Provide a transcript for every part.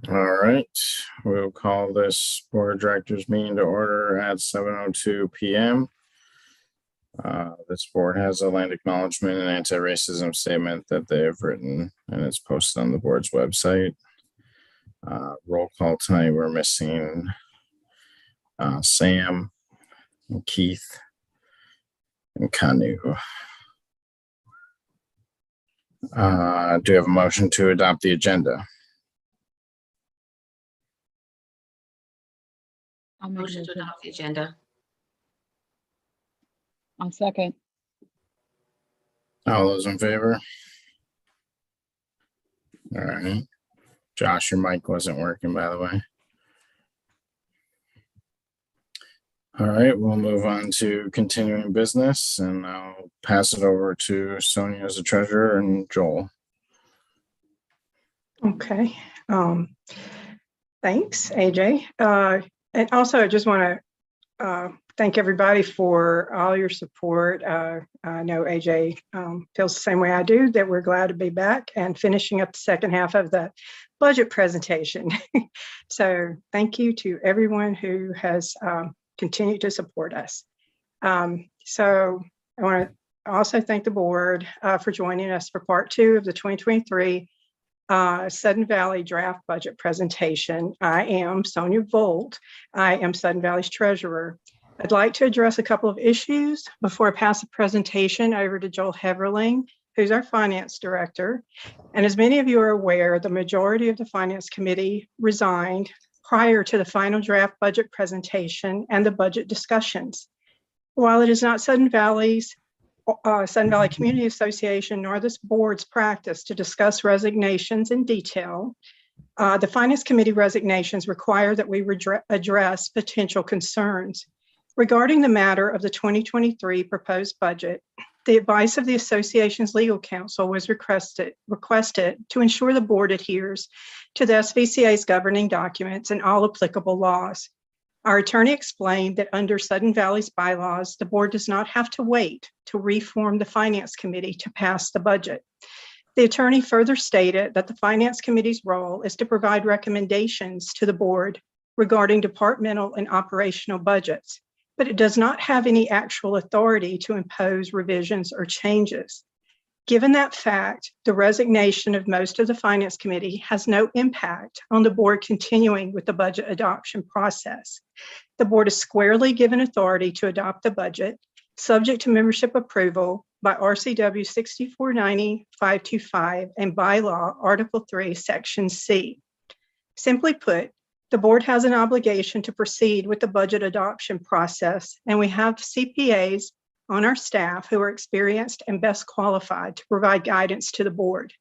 All right, we'll call this Board of Directors meeting to order at 7:02 p.m. This board has a land acknowledgement and anti-racism statement that they have written, and it's posted on the board's website. Roll call tonight, we're missing Sam, and Keith, and Kanu. Do you have a motion to adopt the agenda? I'll motion to adopt the agenda. I'll second. All those in favor? All right. Josh, your mic wasn't working, by the way. All right, we'll move on to continuing business, and I'll pass it over to Sonia as the treasurer and Joel. Okay. Thanks, AJ. And also, I just want to thank everybody for all your support. I know AJ feels the same way I do, that we're glad to be back and finishing up the second half of the budget presentation. So thank you to everyone who has continued to support us. So I want to also thank the board for joining us for part 2 of the 2023 Sudden Valley draft budget presentation. I am Sonia Volt. I am Sudden Valley's treasurer. I'd like to address a couple of issues before I pass the presentation over to Joel Heverling, who's our finance director. And as many of you are aware, the majority of the finance committee resigned prior to the final draft budget presentation and the budget discussions. While it is not Sudden Valley Community Association nor this board's practice to discuss resignations in detail, the Finance Committee resignations require that we address potential concerns. Regarding the matter of the 2023 proposed budget, the advice of the association's legal counsel was requested to ensure the board adheres to the SVCA's governing documents and all applicable laws. Our attorney explained that under Sudden Valley's bylaws, the board does not have to wait to reform the Finance Committee to pass the budget. The attorney further stated that the Finance Committee's role is to provide recommendations to the board regarding departmental and operational budgets, but it does not have any actual authority to impose revisions or changes. Given that fact, the resignation of most of the Finance Committee has no impact on the board continuing with the budget adoption process. The board is squarely given authority to adopt the budget, subject to membership approval by RCW 6490-525 and bylaw Article 3, Section C. Simply put, the board has an obligation to proceed with the budget adoption process, and we have CPAs on our staff who are experienced and best qualified to provide guidance to the board.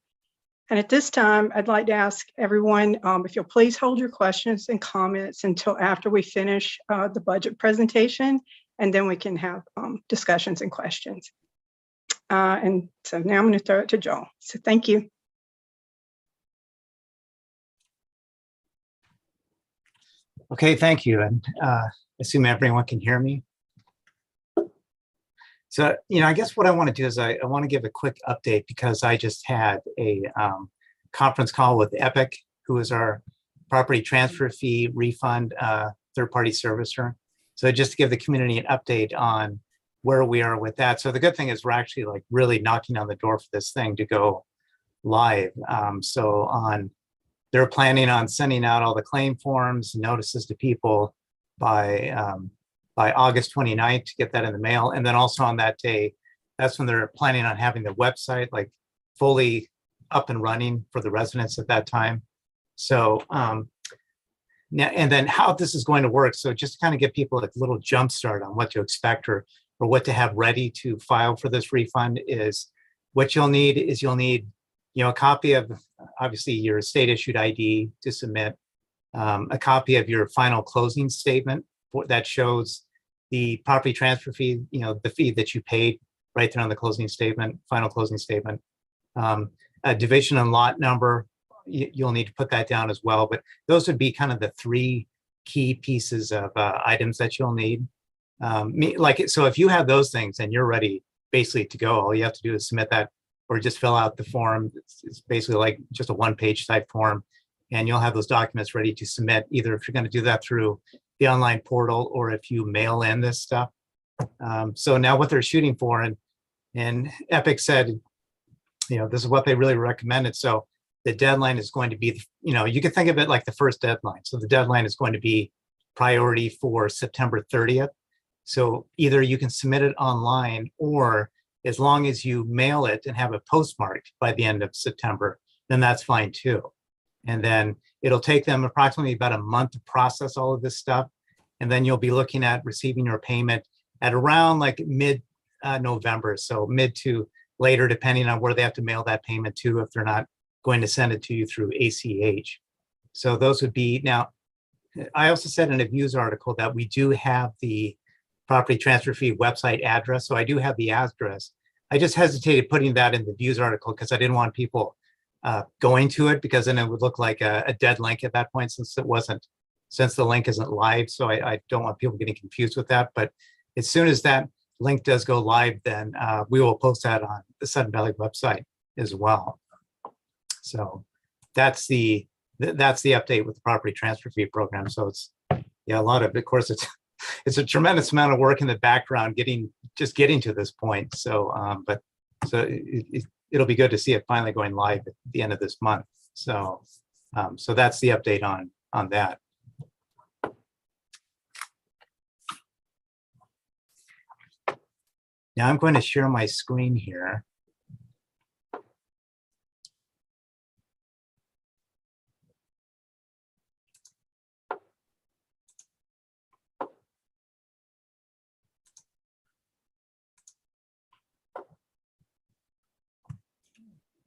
And at this time, I'd like to ask everyone if you'll please hold your questions and comments until after we finish the budget presentation, and then we can have discussions and questions. And so now I'm going to throw it to Joel. So thank you. Okay, thank you. And assume everyone can hear me. So, I guess what I want to do is I want to give a quick update because I just had a conference call with Epic, who is our property transfer fee refund third-party servicer. So just to give the community an update on where we are with that. So the good thing is we're actually like really knocking on the door for this thing to go live. They're planning on sending out all the claim forms, notices to people by August 29th to get that in the mail. And then also on that day, that's when they're planning on having the website like fully up and running for the residents at that time. So now, and then how this is going to work. So just to kind of give people like a little jump start on what to expect or what to have ready to file for this refund is what you'll need is a copy of obviously your state issued ID to submit, a copy of your final closing statement that shows the property transfer fee, the fee that you paid right there on the closing statement, final closing statement, a division and lot number. You'll need to put that down as well. But those would be kind of the 3 key pieces of items that you'll need. So if you have those things and you're ready basically to go, all you have to do is submit that or just fill out the form. It's basically like just a 1-page type form. and you'll have those documents ready to submit, either if you're going to do that through the online portal or if you mail in this stuff. So now what they're shooting for, and Epic said, this is what they really recommended. So the deadline is going to be, you can think of it like the first deadline. So the deadline is going to be priority for September 30th. So either you can submit it online, or as long as you mail it and have it postmarked by the end of September, then that's fine too. And then it'll take them approximately about a month to process all of this stuff. And then you'll be looking at receiving your payment at around like mid-November. So mid to later, depending on where they have to mail that payment to, if they're not going to send it to you through ACH. So those would be, now, I also said in a Views article that we do have the property transfer fee website address. So I do have the address. I just hesitated putting that in the Views article because I didn't want people going to it, because then it would look like a dead link at that point, since the link isn't live. So I don't want people getting confused with that. But as soon as that link does go live, then we will post that on the Sudden Valley website as well. So that's the update with the property transfer fee program. So it's a lot of course it's a tremendous amount of work in the background getting to this point. So it'll be good to see it finally going live at the end of this month. So that's the update on that. Now I'm going to share my screen here.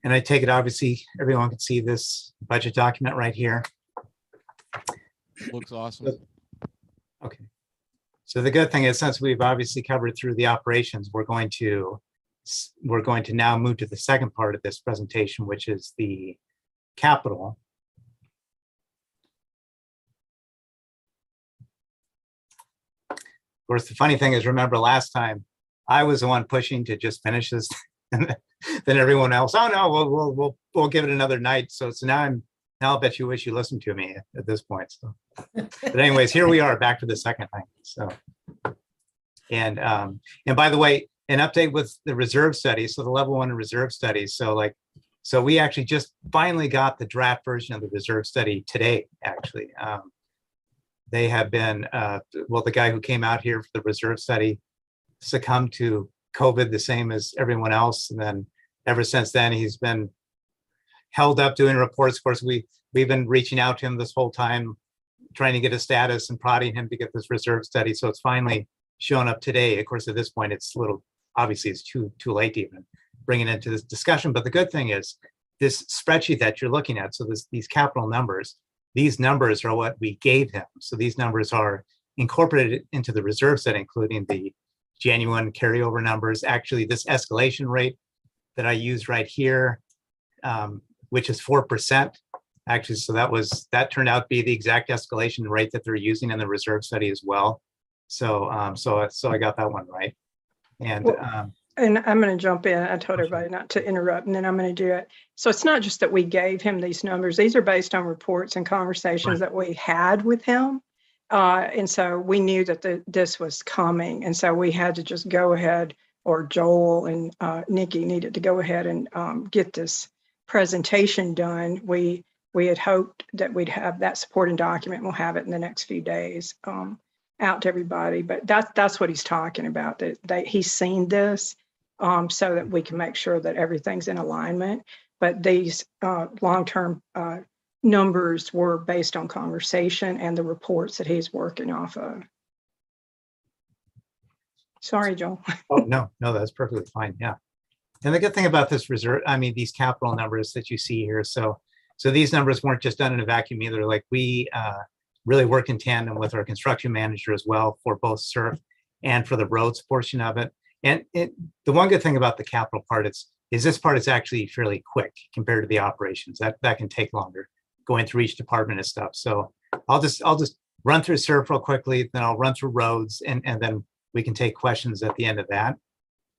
And I take it, obviously, everyone can see this budget document right here. Looks awesome. Okay. So the good thing is, since we've obviously covered through the operations, we're going to now move to the second part of this presentation, which is the capital. Of course, the funny thing is, remember last time I was the one pushing to just finish this, and then everyone else, oh no, we'll give it another night. So now I'll bet you wish you listened to me at this point. So, but anyways, here we are back to the second thing. So, and by the way, an update with the reserve study. So the level 1 reserve study. So we actually just finally got the draft version of the reserve study today. Actually, they have been the guy who came out here for the reserve study succumbed to COVID the same as everyone else, and then ever since then he's been held up doing reports. Of course, we've been reaching out to him this whole time, trying to get a status and prodding him to get this reserve study. So it's finally shown up today. Of course, at this point, it's obviously it's too late to even bring it into this discussion. But the good thing is this spreadsheet that you're looking at. So these capital numbers, these numbers are what we gave him. So these numbers are incorporated into the reserve set, including the genuine carryover numbers. Actually, this escalation rate that I used right here, which is 4%. Actually, so that turned out to be the exact escalation rate that they're using in the reserve study as well. So I got that one right. And and I'm going to jump in. I told everybody not to interrupt, and then I'm going to do it. So it's not just that we gave him these numbers. These are based on reports and conversations that we had with him. And so we knew that this was coming. And so we had to just go ahead, or Joel and Nikki needed to go ahead and get this presentation done. We had hoped that we'd have that supporting document. We'll have it in the next few days out to everybody. But that's what he's talking about, that he's seen this so that we can make sure that everything's in alignment. But these long-term numbers were based on conversation and the reports that he's working off of. Sorry, Joel. Oh, no, that's perfectly fine. Yeah. And the good thing about this reserve, these capital numbers that you see here. So these numbers weren't just done in a vacuum either. Like we really work in tandem with our construction manager as well for both SURF and for the roads portion of it. And the one good thing about the capital part is this part is actually fairly quick compared to the operations. That can take longer, going through each department and stuff. So I'll just run through SURF real quickly, then I'll run through roads, and then we can take questions at the end of that.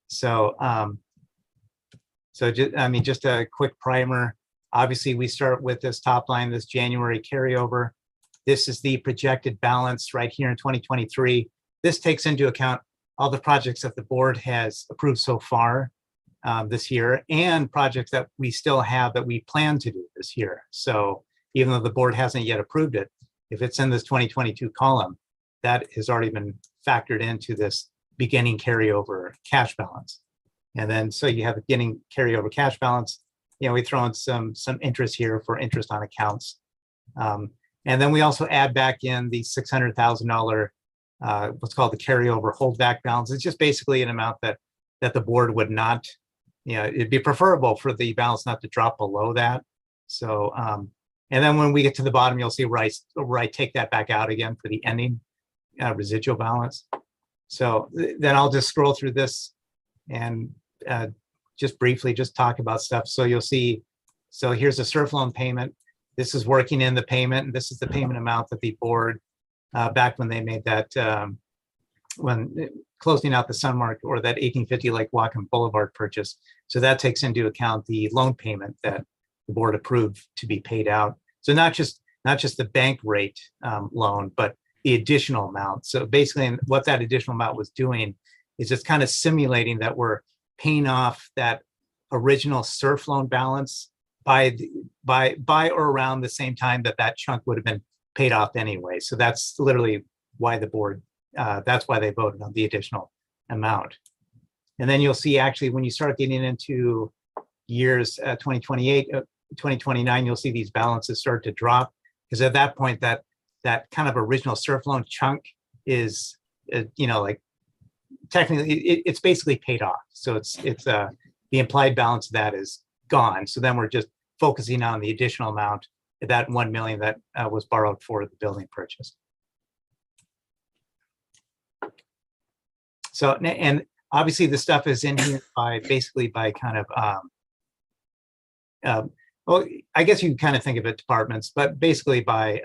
So just a quick primer. Obviously, we start with this top line, this January carryover. This is the projected balance right here in 2023. This takes into account all the projects that the board has approved so far this year, and projects that we still have that we plan to do this year. So even though the board hasn't yet approved it, if it's in this 2022 column, that has already been factored into this beginning carryover cash balance. And then, so you have a beginning carryover cash balance. You know, we throw in some interest here for interest on accounts. And then we also add back in the $600,000, what's called the carryover holdback balance. It's just basically an amount that the board would not, you know, it'd be preferable for the balance not to drop below that. So, and then when we get to the bottom, you'll see where I take that back out again for the ending residual balance. So then I'll just scroll through this and just briefly just talk about stuff. So you'll see, so here's a SURF loan payment. This is working in the payment, and this is the payment amount that the board, back when they made that, when closing out the Sunmark or that 1850 Lake Whatcom Boulevard purchase. So that takes into account the loan payment that the board approved to be paid out. So not just the bank rate loan, but the additional amount. So basically what that additional amount was doing is just kind of simulating that we're paying off that original SURF loan balance by or around the same time that chunk would have been paid off anyway. So that's literally why the board, that's why they voted on the additional amount. And then you'll see actually when you start getting into years 2028, 2029, you'll see these balances start to drop, because at that point that kind of original SURF loan chunk is, you know, like technically it's basically paid off. So it's the implied balance of that is gone. So then we're just focusing on the additional amount, that 1 million that was borrowed for the building purchase. So, and obviously the stuff is in here by basically by kind of, well, I guess you can kind of think of it departments, but basically by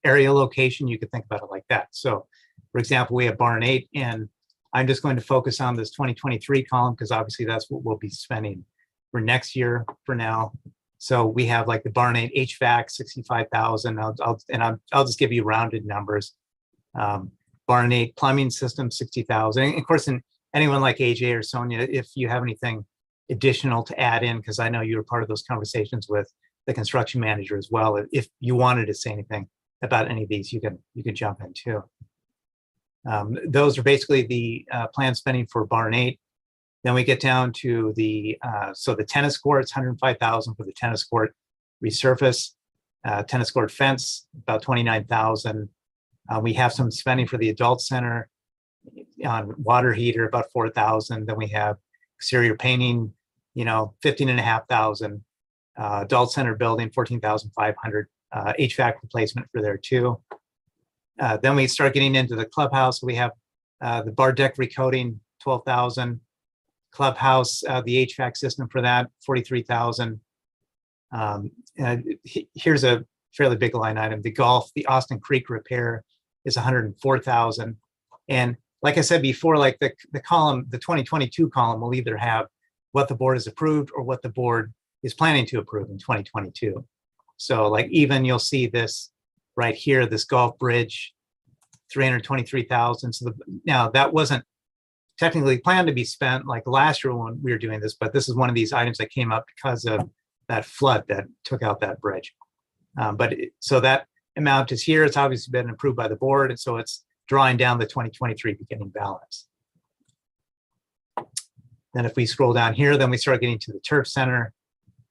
area location, you could think about it like that. So for example, we have Barn 8, and I'm just going to focus on this 2023 column because obviously that's what we'll be spending for next year for now. So we have like the Barn 8 HVAC, 65,000. I'll just give you rounded numbers. Barn 8 plumbing system, 60,000. And of course, anyone like AJ or Sonia, if you have anything additional to add in, because I know you were part of those conversations with the construction manager as well. If you wanted to say anything about any of these, you can jump in too. Those are basically the planned spending for Barn 8. Then we get down to the, so the tennis courts, 105,000 for the tennis court resurface, tennis court fence, about 29,000. We have some spending for the adult center on water heater, about 4,000. Then we have exterior painting, 15,500. Adult center building, 14,500. HVAC replacement for there too. Then we start getting into the clubhouse. We have the bar deck recoating, 12,000. Clubhouse, the HVAC system for that, 43,000. Here's a fairly big line item. The golf, the Austin Creek repair is 104,000. And like I said before, like the column, the 2022 column will either have what the board has approved or what the board is planning to approve in 2022. So like even you'll see this right here, this golf bridge, 323,000. So now that wasn't technically planned to be spent like last year when we were doing this, but this is one of these items that came up because of that flood that took out that bridge. So that amount is here. It's obviously been approved by the board, and so it's drawing down the 2023 beginning balance. Then if we scroll down here, then we start getting to the turf center.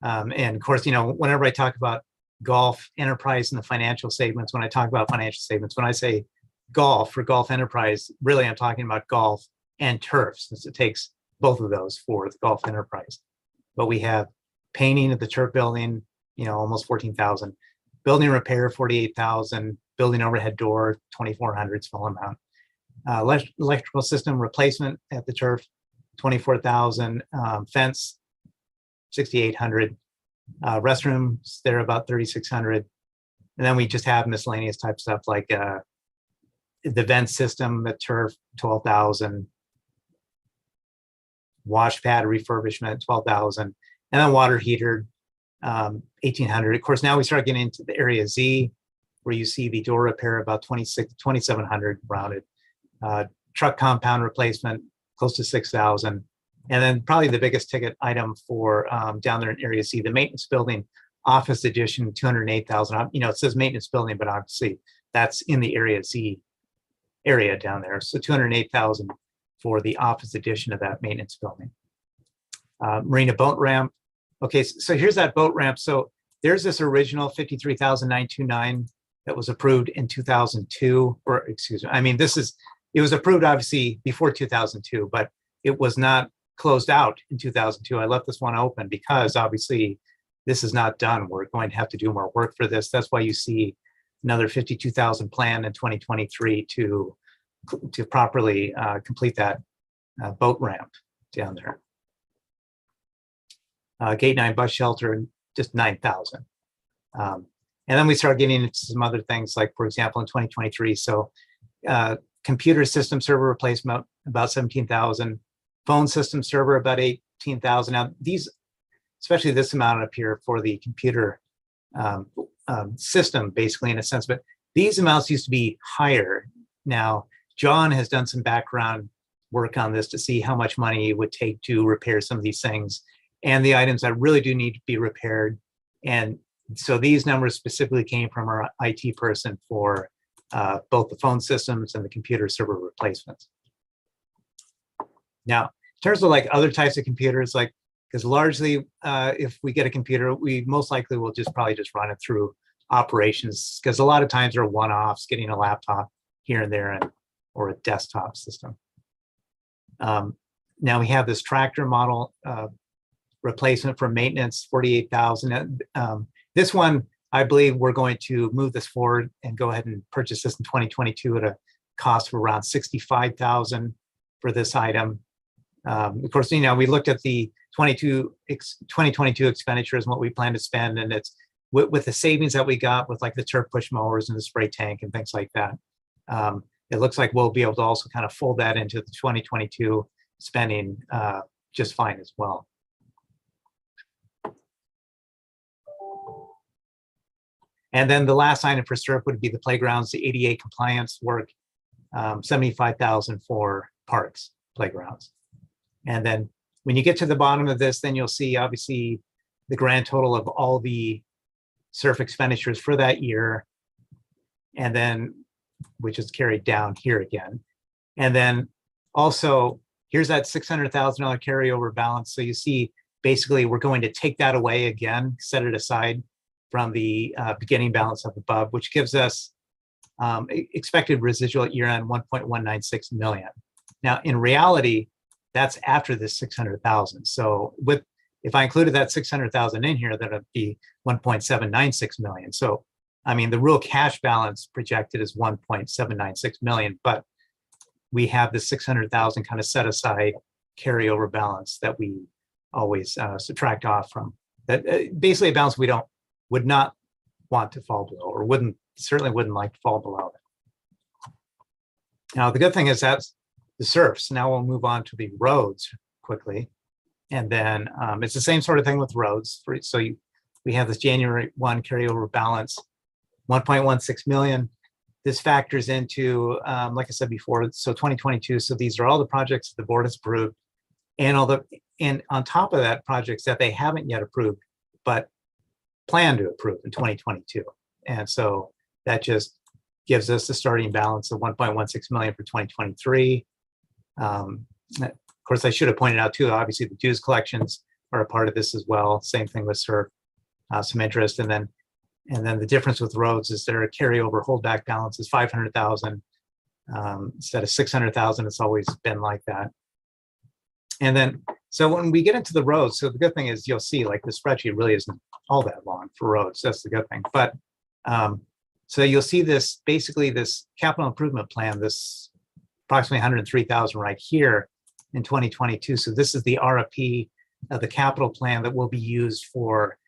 And of course, whenever I talk about golf enterprise and the financial statements, when I talk about financial statements, when I say golf for golf enterprise, really I'm talking about golf and turf, since it takes both of those for the golf enterprise. But we have painting of the turf building, almost 14,000. Building repair, 48,000. Building overhead door, 2,400, small amount. Electrical system replacement at the turf, 24,000. Fence, 6,800. Restrooms, they're about 3,600. And then we just have miscellaneous type stuff like the vent system at turf, 12,000. Wash pad refurbishment, 12,000. And then water heater, 1,800. Of course, now we start getting into the area Z, where you see the door repair about 2,700 rounded. Truck compound replacement, close to 6,000. And then probably the biggest ticket item for down there in area C, the maintenance building office addition, 208,000. You know, it says maintenance building, but obviously that's in the area Z area down there. So 208,000 for the office addition of that maintenance building. Marina boat ramp. Okay, so here's that boat ramp. So there's this original 53,929 that was approved in 2002, or excuse me, I mean, it was approved obviously before 2002, but it was not closed out in 2002. I left this one open because obviously this is not done. We're going to have to do more work for this. That's why you see another 52,000 planned in 2023 to properly complete that boat ramp down there. Gate 9 bus shelter, just 9,000. And then we start getting into some other things, like, for example, in 2023, so computer system server replacement, about 17,000. Phone system server, about 18,000. Now, these, especially this amount up here for the computer system, basically, in a sense, but these amounts used to be higher. Now, John has done some background work on this to see how much money it would take to repair some of these things and the items that really do need to be repaired. And so these numbers specifically came from our IT person for both the phone systems and the computer server replacements. Now, in terms of like other types of computers, like, because largely if we get a computer, we most likely will probably just run it through operations, because a lot of times they're one-offs, getting a laptop here and there, or a desktop system. Now we have this tractor model replacement for maintenance, 48,000. This one, I believe we're going to move this forward and go ahead and purchase this in 2022 at a cost of around 65,000 for this item. Of course, you know, we looked at the 2022 expenditures and what we plan to spend, and it's with the savings that we got with like the turf push mowers and the spray tank and things like that. It looks like we'll be able to also kind of fold that into the 2022 spending just fine as well. And then the last item for SERP would be the playgrounds, the ADA compliance work, 75,000 for parks, playgrounds. And then when you get to the bottom of this, then you'll see obviously the grand total of all the SERF expenditures for that year, and then which is carried down here again. And then also here's that $600,000 carryover balance. So you see, basically we're going to take that away again, set it aside from the beginning balance up above, which gives us expected residual at year-end 1.196 million. Now, in reality, that's after this 600,000. So if I included that 600,000 in here, that would be 1.796 million. So, I mean, the real cash balance projected is 1.796 million, but we have the 600,000 kind of set aside carryover balance that we always subtract off from. That basically a balance we would not want to fall below, or certainly wouldn't like to fall below it. Now, the good thing is that's the SERFs. Now we'll move on to the roads quickly. And then it's the same sort of thing with roads. So we have this January 1 carryover balance, 1.16 million. This factors into, like I said before, so 2022. So these are all the projects that the board has approved, and on top of that, projects that they haven't yet approved, but plan to approve in 2022. And so that just gives us a starting balance of 1.16 million for 2023. Of course, I should have pointed out too, obviously the dues collections are a part of this as well. Same thing with SERF, some interest. And then the difference with roads is their carryover holdback balance is 500,000 instead of 600,000. It's always been like that. And then, so when we get into the roads, so the good thing is you'll see like the spreadsheet really isn't all that long for roads. That's the good thing. But so you'll see this, basically this capital improvement plan, this approximately 103,000 right here in 2022. So this is the RFP of the capital plan that will be used for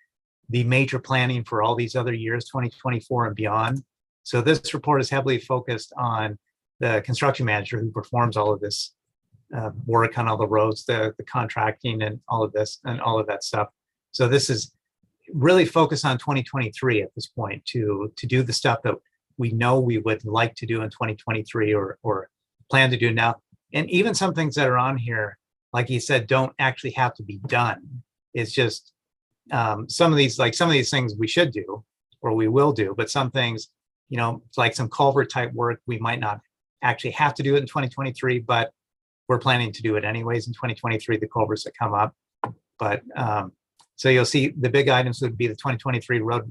the major planning for all these other years, 2024 and beyond. So this report is heavily focused on the construction manager who performs all of this work on all the roads, the contracting and all of this and all of that stuff. So this is really focus on 2023 at this point to do the stuff that we know we would like to do in 2023 or plan to do now. And even some things that are on here, like he said, don't actually have to be done. It's just some of these things we should do or we will do, but some things, you know, like some culvert type work, we might not actually have to do it in 2023, but we're planning to do it anyways in 2023, the culverts that come up. But so you'll see the big items would be the 2023 road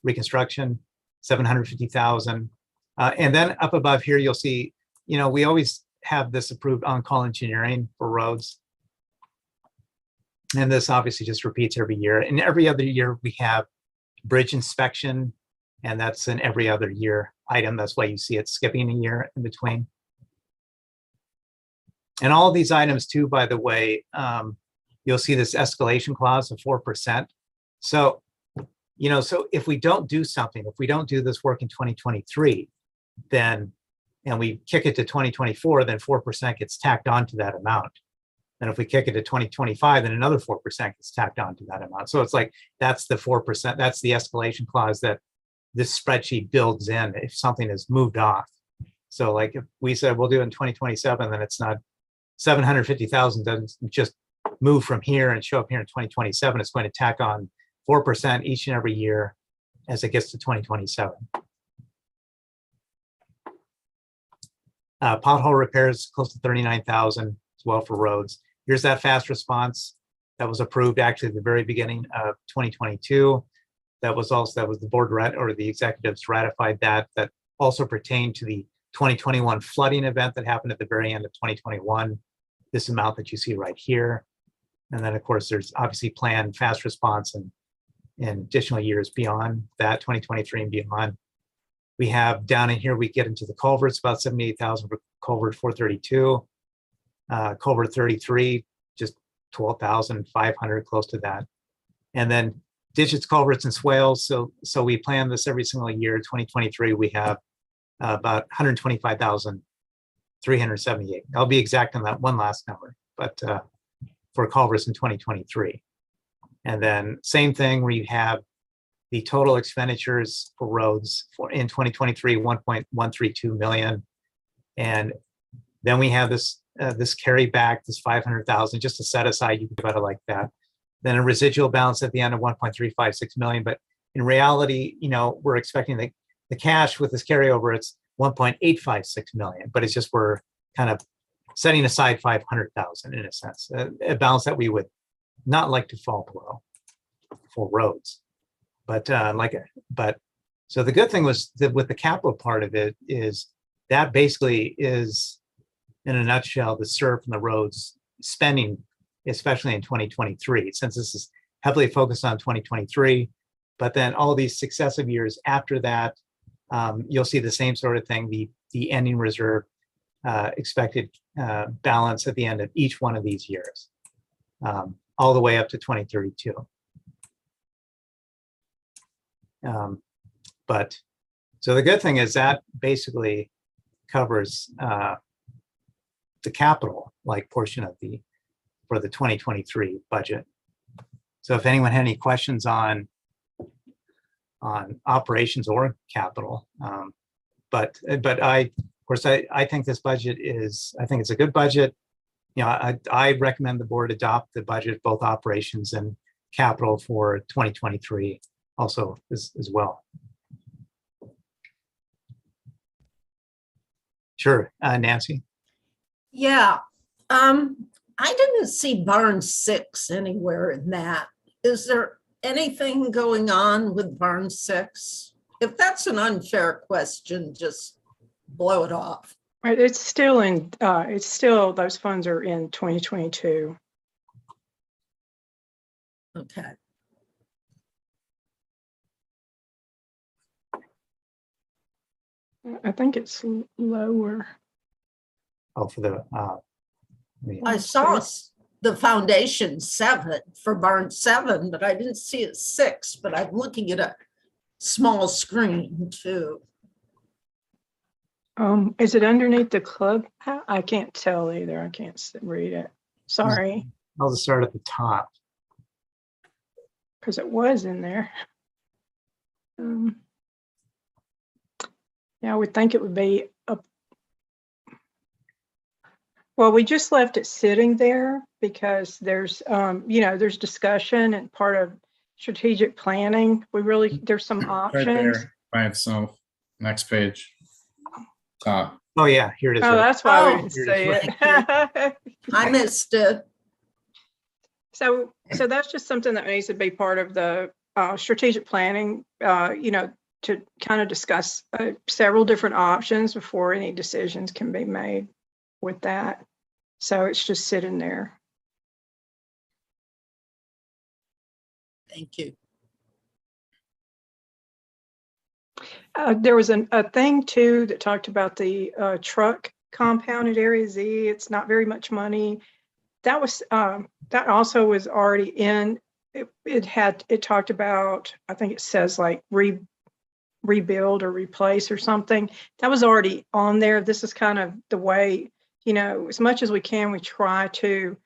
reconstruction, 750,000. And then up above here, you'll see, you know, we always have this approved on-call engineering for roads. And this obviously just repeats every year. And every other year we have bridge inspection, and that's an every other year item. That's why you see it skipping a year in between. And all of these items too, by the way, you'll see this escalation clause of 4%. So, you know, so if we don't do something, if we don't do this work in 2023, then, and we kick it to 2024, then 4% gets tacked onto that amount. And if we kick it to 2025, then another 4% gets tacked onto that amount. So it's like, that's the 4%, that's the escalation clause that this spreadsheet builds in if something is moved off. So like if we said we'll do it in 2027, then it's not 750,000 doesn't just move from here and show up here in 2027. It's going to tack on 4% each and every year as it gets to 2027. Pothole repairs close to 39,000 as well for roads. Here's that fast response that was approved actually at the very beginning of 2022. That was the board or the executives ratified that also pertained to the 2021 flooding event that happened at the very end of 2021. This amount that you see right here. And then of course, there's obviously planned fast response and additional years beyond that, 2023 and beyond. We have down in here, we get into the culverts, about 78,000 for culvert 432. Culvert 33, just 12,500, close to that. And then ditches, culverts, and swales. So we plan this every single year. 2023, we have about 125,378. I'll be exact on that one last number, but for culverts in 2023. And then same thing where you have the total expenditures for roads for in 2023, 1.132 million. And then we have this this carry back, this 500,000, just to set aside, you can think about it like that. Then a residual balance at the end of 1.356 million. But in reality, you know, we're expecting the cash with this carryover, it's 1.856 million, but it's just we're kind of setting aside 500,000 in a sense, a balance that we would not like to fall below for roads. But so the good thing was that with the capital part of it is that basically is, in a nutshell, the SERF and the roads spending, especially in 2023, since this is heavily focused on 2023. But then all these successive years after that, you'll see the same sort of thing, the ending reserve expected balance at the end of each one of these years, all the way up to 2032. But so the good thing is that basically covers the capital like portion of for the 2023 budget. So if anyone had any questions on operations or capital, but I think this budget I think it's a good budget. You know, I recommend the board adopt the budget, both operations and capital for 2023 also as well. Sure, Nancy. Yeah, I didn't see barn 6 anywhere in that. Is there anything going on with barn 6? If that's an unfair question, just blow it off. Right, it's still in, those funds are in 2022. Okay. I think it's lower. Oh, for the I saw the foundation 7 for barn 7, but I didn't see it 6, but I'm looking at a small screen too. Is it underneath the club? I can't tell either. I can't read it. Sorry. I'll just start at the top. because it was in there. Yeah, I would think it would be well, we just left it sitting there because there's, there's discussion and part of strategic planning. There's some Right options. there by itself. Next page. Top. Oh, yeah, here it is. Oh, right. that's why we Oh, didn't here see it it. I missed it. So that's just something that needs to be part of the strategic planning, to kind of discuss several different options before any decisions can be made with that. So it's just sitting there. Thank you. There was a thing too that talked about the truck compound at Area Z. It's not very much money. That was that also was already in. It talked about, I think it says like rebuild or replace or something. That was already on there. This is kind of the way, as much as we can, we try to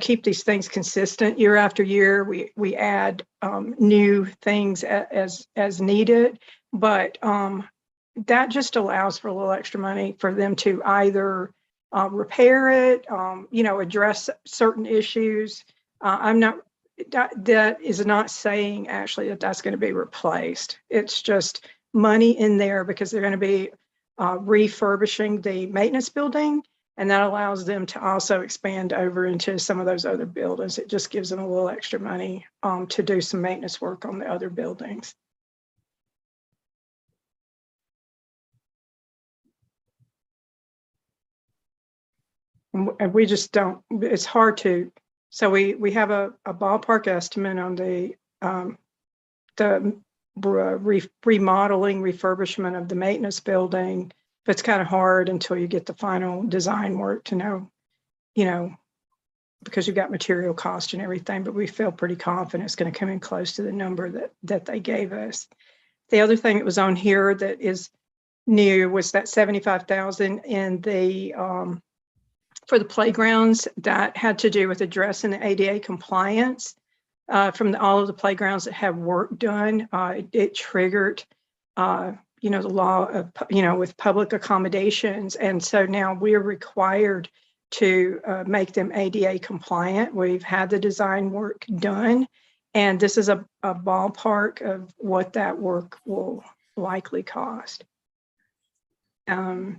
keep these things consistent year after year. We add new things as needed, but that just allows for a little extra money for them to either repair it, address certain issues. That is not saying actually that that's going to be replaced. It's just money in there because they're going to be refurbishing the maintenance building, and that allows them to also expand over into some of those other buildings. It just gives them a little extra money to do some maintenance work on the other buildings. And we just don't, it's hard to, so we have a ballpark estimate on the remodeling, refurbishment of the maintenance building, but it's kind of hard until you get the final design work to know, because you've got material cost and everything, but we feel pretty confident it's going to come in close to the number that they gave us. The other thing that was on here that is new was that $75,000 in the for the playgrounds. That had to do with addressing the ADA compliance from all of the playgrounds that have work done. It triggered, the law of, with public accommodations. And so now we're required to make them ADA compliant. We've had the design work done, and this is a ballpark of what that work will likely cost. Let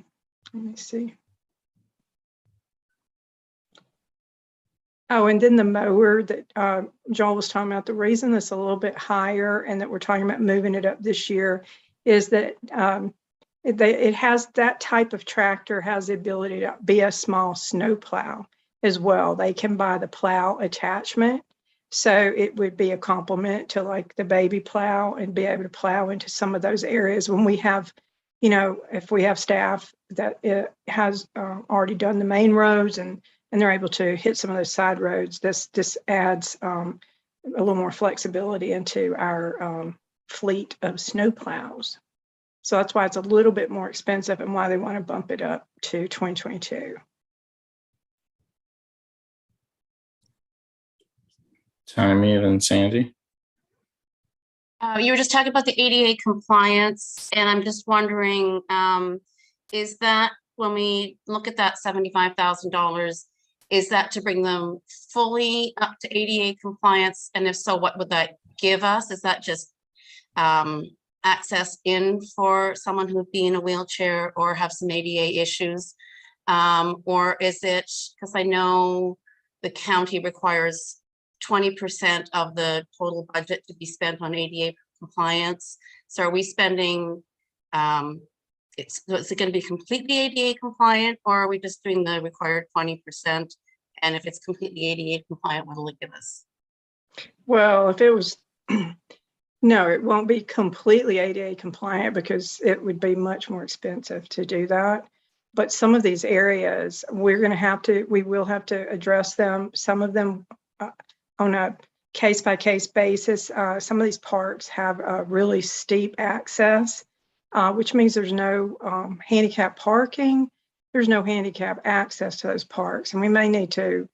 me see. Oh, and then the mower that Joel was talking about, the reason that's a little bit higher and that we're talking about moving it up this year is that it has that type of tractor has the ability to be a small snow plow as well. They can buy the plow attachment. So it would be a complement to like the baby plow and be able to plow into some of those areas when we have, if we have staff that it has already done the main roads and they're able to hit some of those side roads. This adds a little more flexibility into our fleet of snow plows. So that's why it's a little bit more expensive and why they want to bump it up to 2022. Tammy and Sandy. You were just talking about the ADA compliance, and I'm just wondering, is that when we look at that $75,000, is that to bring them fully up to ADA compliance? And if so, what would that give us? Is that just access in for someone who would be in a wheelchair or have some ADA issues? Or is it, because I know the county requires 20% of the total budget to be spent on ADA compliance. So are we spending, is it going to be completely ADA compliant, or are we just doing the required 20%? And if it's completely ADA compliant, what will it give us? Well, if it was, no, it won't be completely ADA compliant because it would be much more expensive to do that. But some of these areas, we will have to address them. Some of them on a case-by-case basis. Some of these parks have a really steep access, which means there's no handicap parking. There's no handicap access to those parks. And we may need to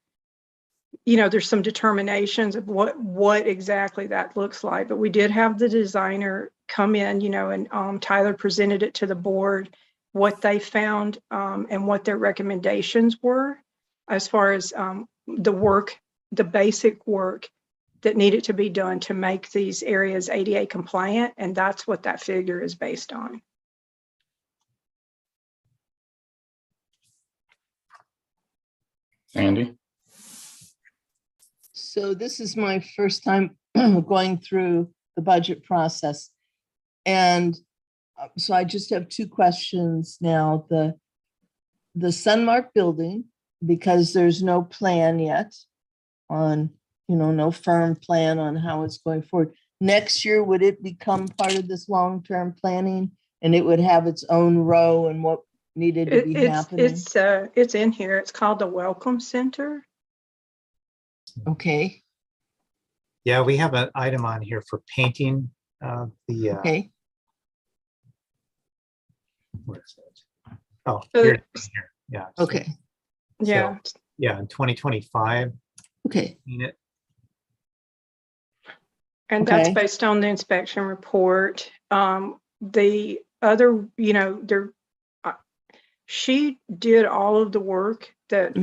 there's some determinations of what exactly that looks like. But we did have the designer come in, and Tyler presented it to the board, what they found and what their recommendations were as far as the basic work that needed to be done to make these areas ADA compliant. And that's what that figure is based on. Andy? So this is my first time going through the budget process. And so I just have two questions now. The Sunmark building, because there's no plan yet on, no firm plan on how it's going forward. Next year, would it become part of this long-term planning and it would have its own row and what needed to be happening? It's in here. It's called the Welcome Center. Okay, Yeah, we have an item on here for painting the, okay. where is it? Oh, So here, here, yeah. so- Okay, Yeah. Yeah, in 2025. okay. paint it. And that's Okay. based on the inspection report. The other, she did all of the work that,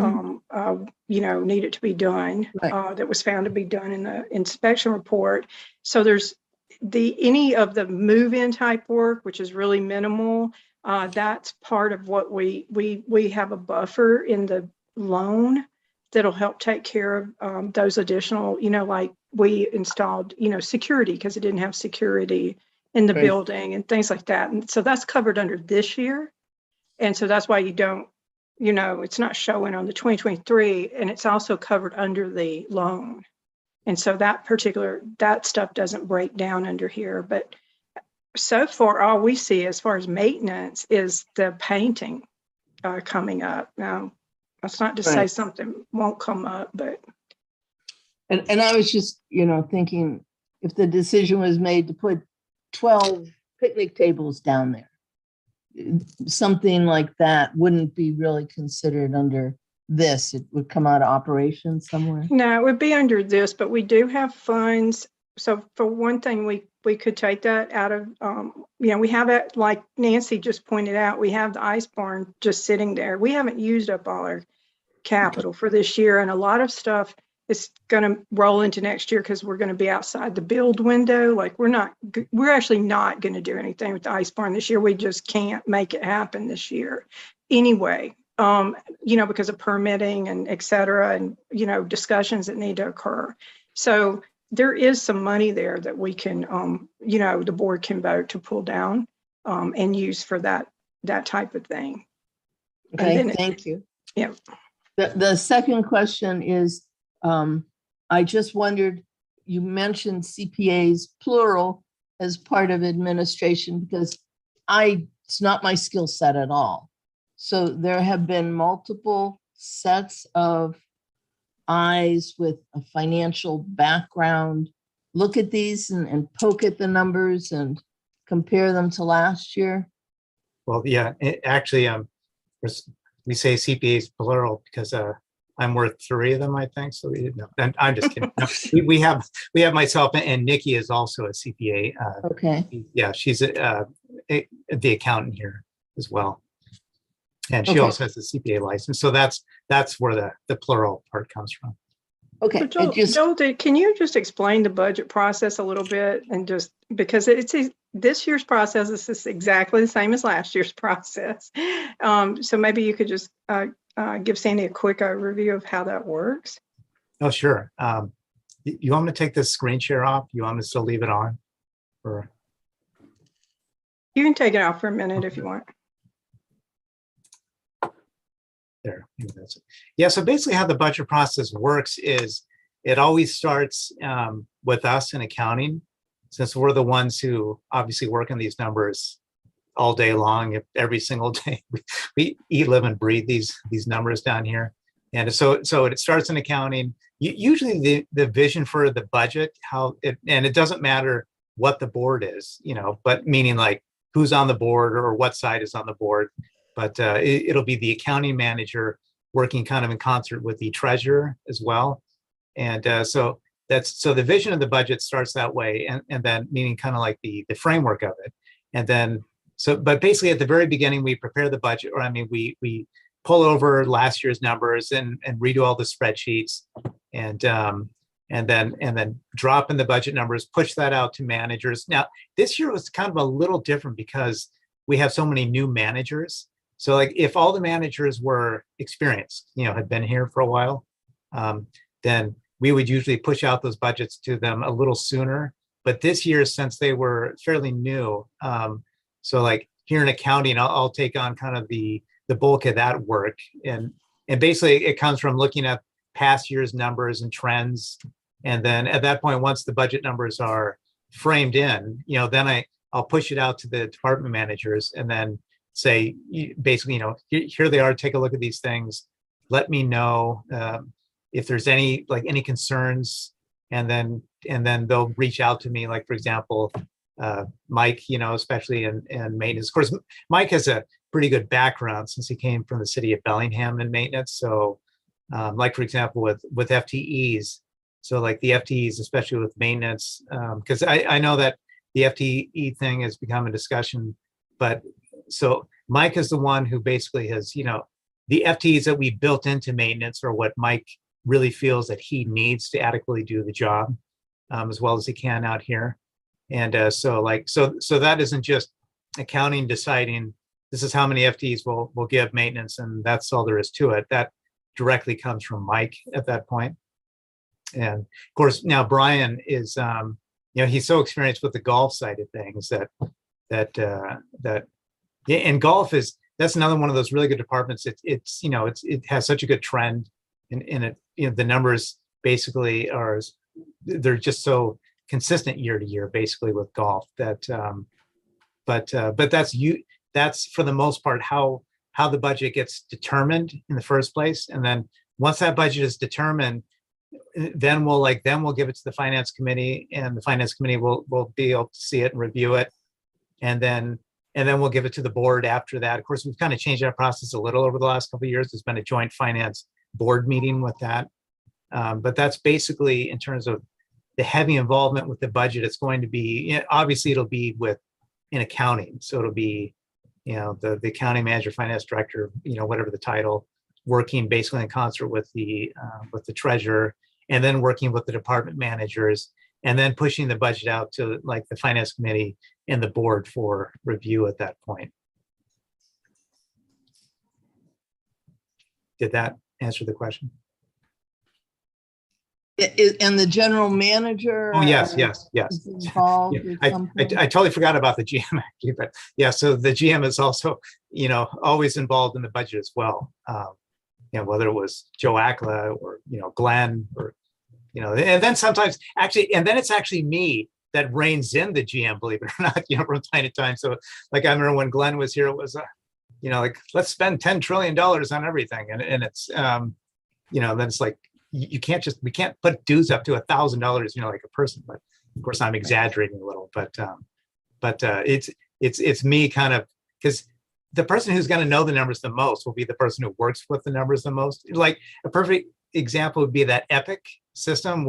needed to be done, Right. that was found to be done in the inspection report. So there's any of the move-in type work, which is really minimal, that's part of what we have a buffer in the loan that'll help take care of those additional, like we installed, security because it didn't have security in the Right. building and things like that. And so that's covered under this year. And so that's why you don't, it's not showing on the 2023, and it's also covered under the loan. And so that stuff doesn't break down under here. But so far, all we see as far as maintenance is the painting coming up. Now, that's not to say Right. something won't come up, but And I was just, thinking if the decision was made to put 12 picnic tables down there, something like that wouldn't be really considered under this. It would come out of operations somewhere. no, it would be under this, but we do have funds. So for one thing, we could take that out of, we have it, like Nancy just pointed out, we have the ice barn just sitting there. We haven't used up all our capital for this year, and a lot of stuff is going to roll into next year because we're going to be outside the build window. Like we're actually not going to do anything with the ice barn this year. We just can't make it happen this year anyway, because of permitting and et cetera, and, discussions that need to occur. So there is some money there that we can, the board can vote to pull down and use for that type of thing. Okay, then thank you. Yeah. The second question is, I just wondered, you mentioned CPAs plural as part of administration because it's not my skill set at all. So there have been multiple sets of eyes with a financial background look at these and poke at the numbers and compare them to last year. Well, yeah, actually, we say CPAs plural because I'm worth 3 of them, I think. So and I'm just kidding. No, we have myself, and Nikki is also a CPA. Okay. Yeah, she's the accountant here as well, and she Okay. also has a CPA license. So that's where the plural part comes from. Okay. So Joel, can you just explain the budget process a little bit, and just because this year's process is exactly the same as last year's process. So maybe you could just give Sandy a quick overview of how that works. Oh, sure. You want me to take this screen share off? You want me to still leave it on? Or You can take it off for a minute if you want. there, maybe that's it. Yeah, so basically how the budget process works is it always starts with us in accounting, since we're the ones who obviously work on these numbers all day long, every single day. We eat, live, and breathe these numbers down here. And so it starts in accounting. Usually the vision for the budget, and it doesn't matter what the board is, but meaning like who's on the board or what side is on the board. But it'll be the accounting manager working kind of in concert with the treasurer as well. And so the vision of the budget starts that way, and then meaning kind of like the framework of it. And then, but basically at the very beginning, we prepare the budget, or I mean, we pull over last year's numbers and redo all the spreadsheets, and then drop in the budget numbers, push that out to managers. Now, this year was kind of a little different because we have so many new managers. So like if all the managers were experienced, had been here for a while, then we would usually push out those budgets to them a little sooner. But this year, since they were fairly new, so like here in accounting, I'll take on kind of the bulk of that work. And basically it comes from looking at past year's numbers and trends. And then at that point, once the budget numbers are framed in, then I'll push it out to the department managers and then say, basically, here they are, take a look at these things. Let me know if there's any concerns, and then they'll reach out to me. Like, for example, Mike, especially in maintenance. Of course, Mike has a pretty good background since he came from the city of Bellingham in maintenance. So like, for example, with FTEs, so like the FTEs, especially with maintenance, because I know that the FTE thing has become a discussion, but so Mike is the one who basically has, the FTEs that we built into maintenance are what Mike really feels that he needs to adequately do the job as well as he can out here. And so that isn't just accounting deciding this is how many FTEs we'll give maintenance, and that's all there is to it. That directly comes from Mike at that point. And of course, now Brian is, he's so experienced with the golf side of things and golf that's another one of those really good departments. It has such a good trend in it. The numbers basically they're just so consistent year to year, basically with golf that, but that's for the most part how the budget gets determined in the first place. And then once that budget is determined, then we'll give it to the finance committee, and the finance committee will be able to see it and review it. And then we'll give it to the board after that. Of course, we've kind of changed that process a little over the last couple of years. There's been a joint finance board meeting with that. But that's basically in terms of the heavy involvement with the budget. It's going to be, obviously it'll be in accounting. So it'll be, the accounting manager, finance director, whatever the title, working basically in concert with the treasurer, and then working with the department managers, and then pushing the budget out to like the finance committee and the board for review at that point. Did that answer the question? And the general manager? Oh, yes. is involved with I something? totally forgot about the GM actually, but yeah, so the GM is also, always involved in the budget as well. Whether it was Joe Akla or, Glenn or, and then sometimes actually, and then it's actually me that reins in the GM, believe it or not, from time to time. So like, I remember when Glenn was here, it was, like, let's spend $10 trillion on everything. And it's, then it's like, we can't put dues up to $1,000, like a person, but of course I'm exaggerating a little, but it's me kind of, because the person who's going to know the numbers the most will be the person who works with the numbers the most. Like a perfect example would be that Epic system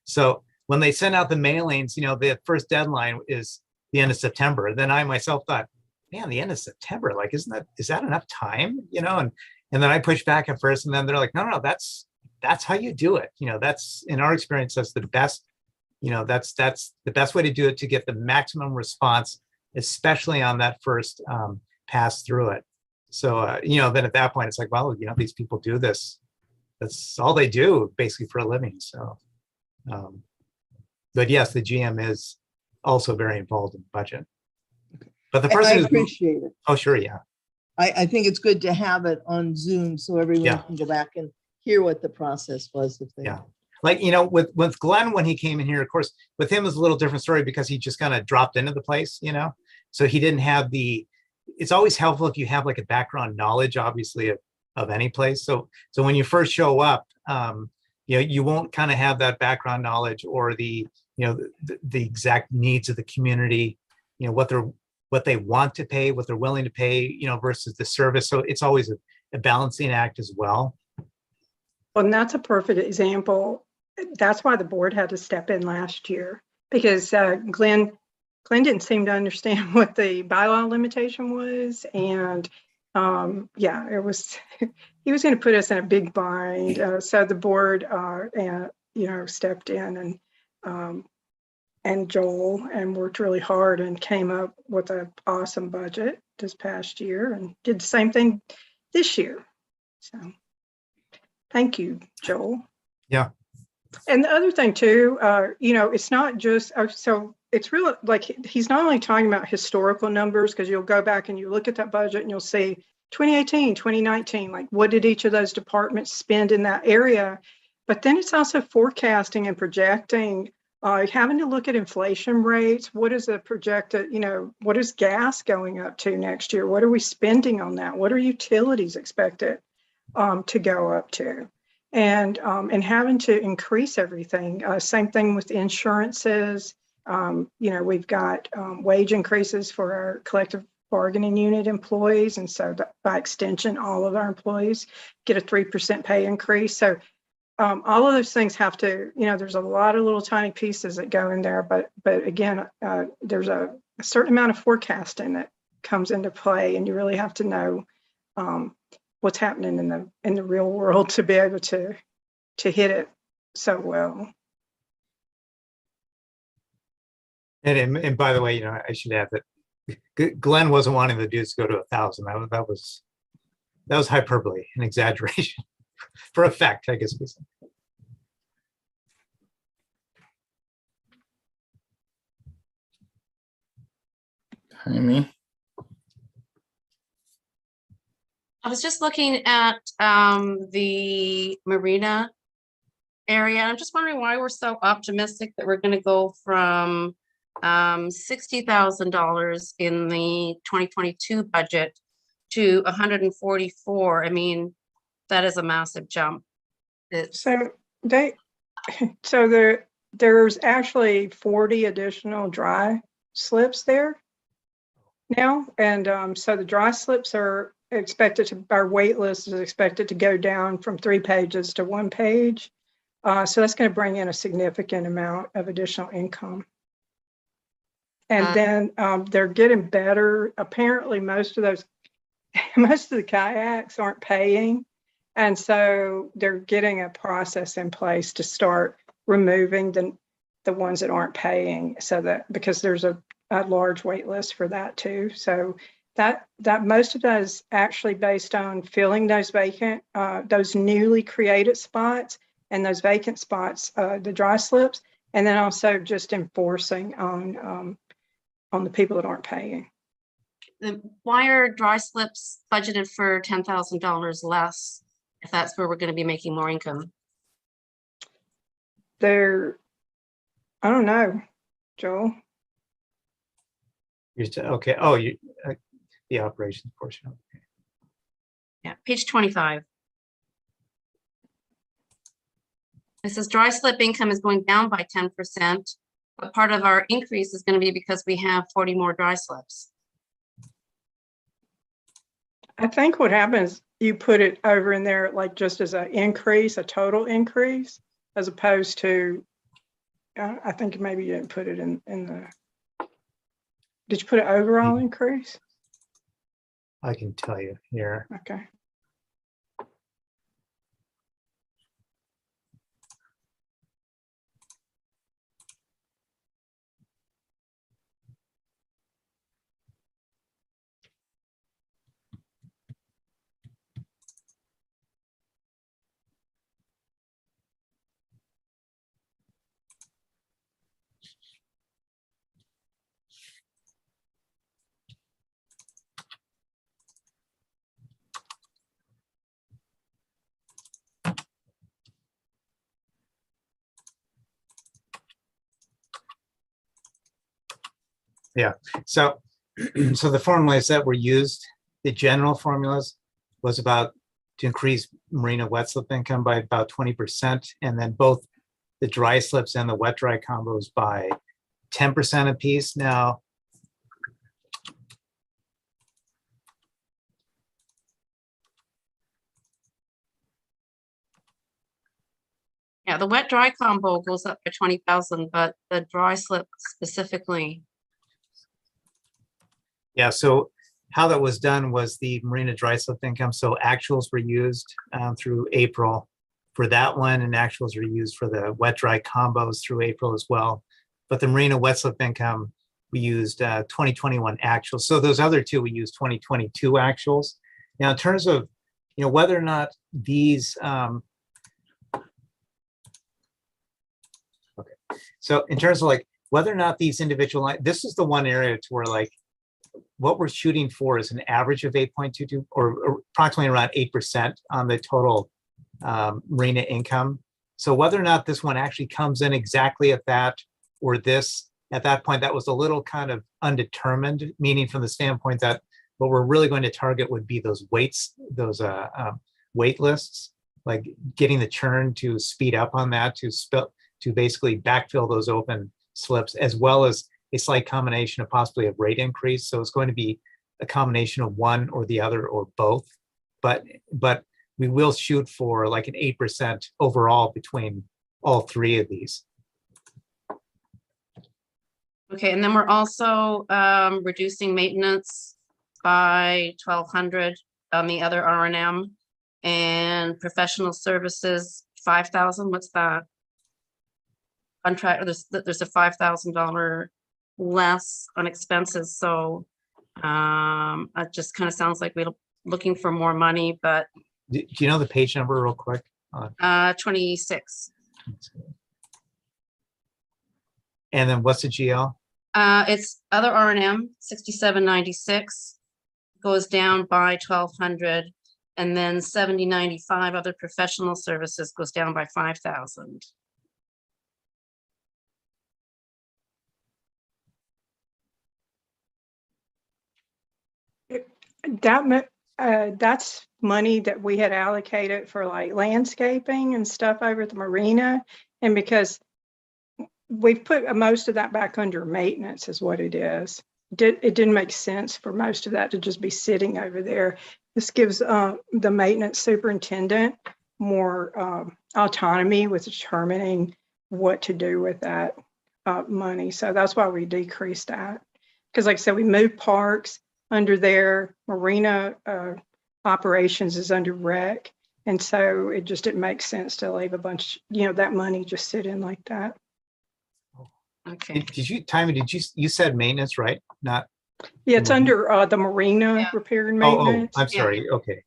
so when they send out the mailings, the first deadline is the end of September. Then I myself thought, man, the end of September, like, is that enough time? And then I pushed back at first, and then they're like, no, that's how you do it. That's, in our experience, that's the best, that's the best way to do it, to get the maximum response, especially on that first pass through it. So, then at that point, it's like, well, these people do this. That's all they do basically for a living. So, but yes, the GM is also very involved in the budget. But the person I appreciate it. Oh, sure. Yeah. I think it's good to have it on Zoom so everyone can go back and hear what the process was. Yeah. Like, with Glenn, when he came in here, of course, with him is a little different story because he just kind of dropped into the place, so he didn't have it's always helpful if you have like a background knowledge, obviously, of any place. So when you first show up, you won't kind of have that background knowledge or the exact needs of the community, what they want to pay, what they're willing to pay, versus the service. So it's always a balancing act as well. Well, and that's a perfect example. That's why the board had to step in last year because Glenn didn't seem to understand what the bylaw limitation was. And yeah, it was, he was going to put us in a big bind. So the board, stepped in and Joel and worked really hard and came up with an awesome budget this past year and did the same thing this year. So thank you, Joel. Yeah. And the other thing too, it's not just, so it's really like he's not only talking about historical numbers, because you'll go back and you look at that budget and you'll see 2018, 2019, like what did each of those departments spend in that area? But then it's also forecasting and projecting, having to look at inflation rates. What is the projected, what is gas going up to next year? What are we spending on that? What are utilities expected to go up to? And having to increase everything. Same thing with insurances. We've got wage increases for our collective bargaining unit employees. And so by extension, all of our employees get a 3% pay increase. So all of those things have to, there's a lot of little tiny pieces that go in there. But again, there's a certain amount of forecasting that comes into play, and you really have to know what's happening in the real world to be able to hit it so well. And by the way, I should add that Glenn wasn't wanting the dues to go to 1,000. That was hyperbole, an exaggeration for effect, I guess we said. Jaime? I was just looking at the Marina area. I'm just wondering why we're so optimistic that we're going to go from $60,000 in the 2022 budget to 144. I mean, that is a massive jump. There's actually 40 additional dry slips there now, and so the dry slips are expected to, our wait list is expected to go down from 3 pages to 1 page. So that's going to bring in a significant amount of additional income. And then they're getting better. Apparently most of the kayaks aren't paying. And so they're getting a process in place to start removing the ones that aren't paying, so that, because there's a large wait list for that too. So that most of that is actually based on filling those vacant, those newly created spots and those vacant spots, the dry slips, and then also just enforcing on the people that aren't paying. Why are dry slips budgeted for $10,000 less if that's where we're going to be making more income? I don't know, Joel. Okay. Oh, the operations portion. Okay. Yeah, page 25. It says dry slip income is going down by 10%, but part of our increase is going to be because we have 40 more dry slips. I think what happens, you put it over in there like just as an increase, a total increase, as opposed to, I think maybe you didn't put it in the, did you put an overall increase? I can tell you here. Okay. Yeah. So the formulas that were used, the general formulas was about to increase Marina wet slip income by about 20%, and then both the dry slips and the wet dry combos by 10% apiece. Now, Yeah, the wet dry combo goes up by 20,000, but the dry slip specifically. Yeah, so how that was done was the Marina dry slip income. So actuals were used through April for that one, and actuals were used for the wet dry combos through April as well. But the Marina wet slip income, we used 2021 actuals. So those other two, we used 2022 actuals. Now, in terms of, whether or not these, so in terms of like whether or not these individual, this is the one area to where like what we're shooting for is an average of 8.22 or approximately around 8% on the total Marina income. So whether or not this one actually comes in exactly at that, or this at that point, that was a little kind of undetermined, meaning from the standpoint that what we're really going to target would be those weights, those wait lists, like getting the churn to speed up on that, to basically backfill those open slips, as well as a slight combination of possibly a rate increase. So it's going to be a combination of one or the other or both, but we will shoot for like an 8% overall between all three of these. Okay, and then we're also reducing maintenance by 1,200 on the other R&M, and professional services 5,000. What's that? Contract, there's a $5,000 less on expenses. So it just kind of sounds like we're looking for more money, but Do you know the page number real quick? 26. And then what's the GL? It's other R&M 6796 goes down by 1,200, and then 7095 other professional services goes down by 5,000. That's money that we had allocated for like landscaping and stuff over at the marina. And because we've put most of that back under maintenance is what it is. It didn't make sense for most of that to just be sitting over there. This gives the maintenance superintendent more autonomy with determining what to do with that money. So that's why we decreased that. Because like I said, we moved parks under there. Marina operations is under rec. And so it just didn't make sense to leave a bunch, that money just sit in like that. Okay. Did you, Timmy, you said maintenance, right? Not. Yeah, it's under the marina repair and maintenance. I'm sorry. Okay.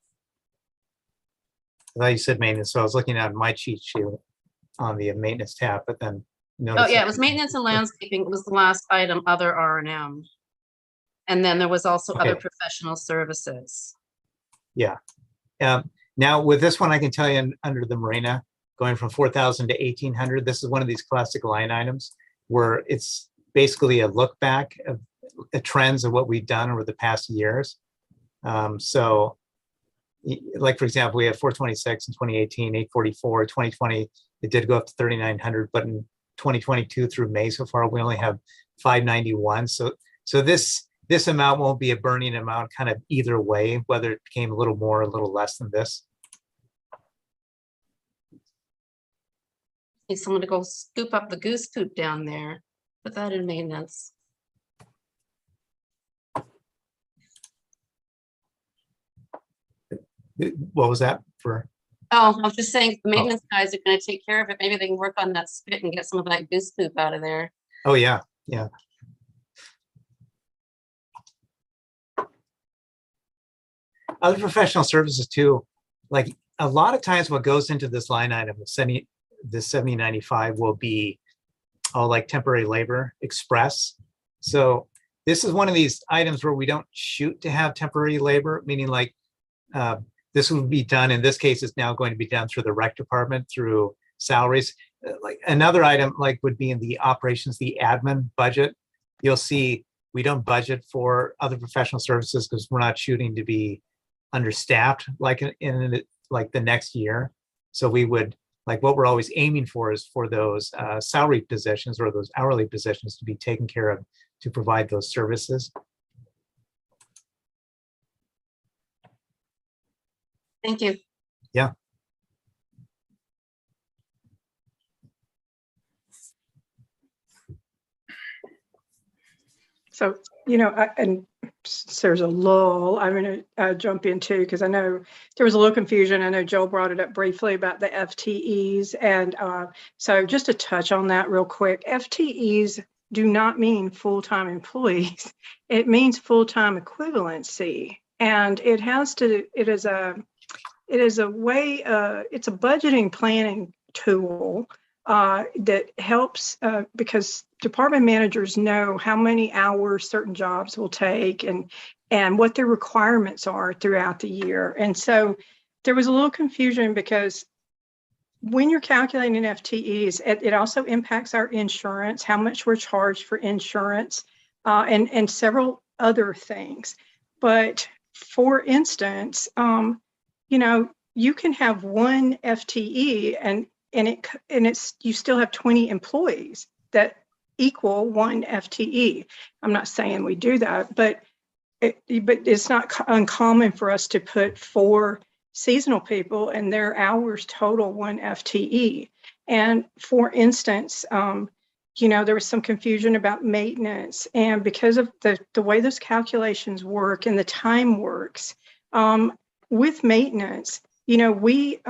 I thought you said maintenance. So I was looking at my cheat sheet on the maintenance tab, but then Oh yeah, it was maintenance and landscaping. It was the last item, other R&M. And then there was also other professional services. Yeah. Now with this one, I can tell you under the marina, going from 4,000 to 1,800, this is one of these classic line items where it's basically a look back of the trends of what we've done over the past years. So like, for example, we have 426 in 2018, 844, 2020, it did go up to 3,900, but in 2022 through May so far, we only have 591. So this amount won't be a burning amount kind of either way, whether it became a little more, a little less than this. Need someone to go scoop up the goose poop down there. Put that in maintenance. What was that for? Oh, I was just saying the maintenance guys are going to take care of it. Maybe they can work on that spit and get some of that goose poop out of there. Oh yeah, yeah. Other professional services too, like a lot of times what goes into this line item, the 7095 will be all like temporary labor express. So this is one of these items where we don't shoot to have temporary labor, meaning like this would be done, in this case, it's now going to be done through the rec department, through salaries. Like another item like would be in the operations, the admin budget. You'll see we don't budget for other professional services because we're not shooting to be understaffed like in like the next year. So we would, like, what we're always aiming for is for those salary positions or those hourly positions to be taken care of to provide those services. Thank you. Yeah. So, and there's a lull I'm going to jump into because I know there was a little confusion. I know Joel brought it up briefly about the FTEs. And so just to touch on that real quick, FTEs do not mean full-time employees. It means full-time equivalency. And it is a way, it's a budgeting planning tool that helps because department managers know how many hours certain jobs will take and what their requirements are throughout the year. And so there was a little confusion because when you're calculating FTEs, it also impacts our insurance, how much we're charged for insurance, and several other things. But for instance, you can have one FTE and it's you still have 20 employees that equal one FTE. I'm not saying we do that, but it's not uncommon for us to put 4 seasonal people and their hours total 1 FTE. And for instance, there was some confusion about maintenance, and because of the way those calculations work and the time works with maintenance, we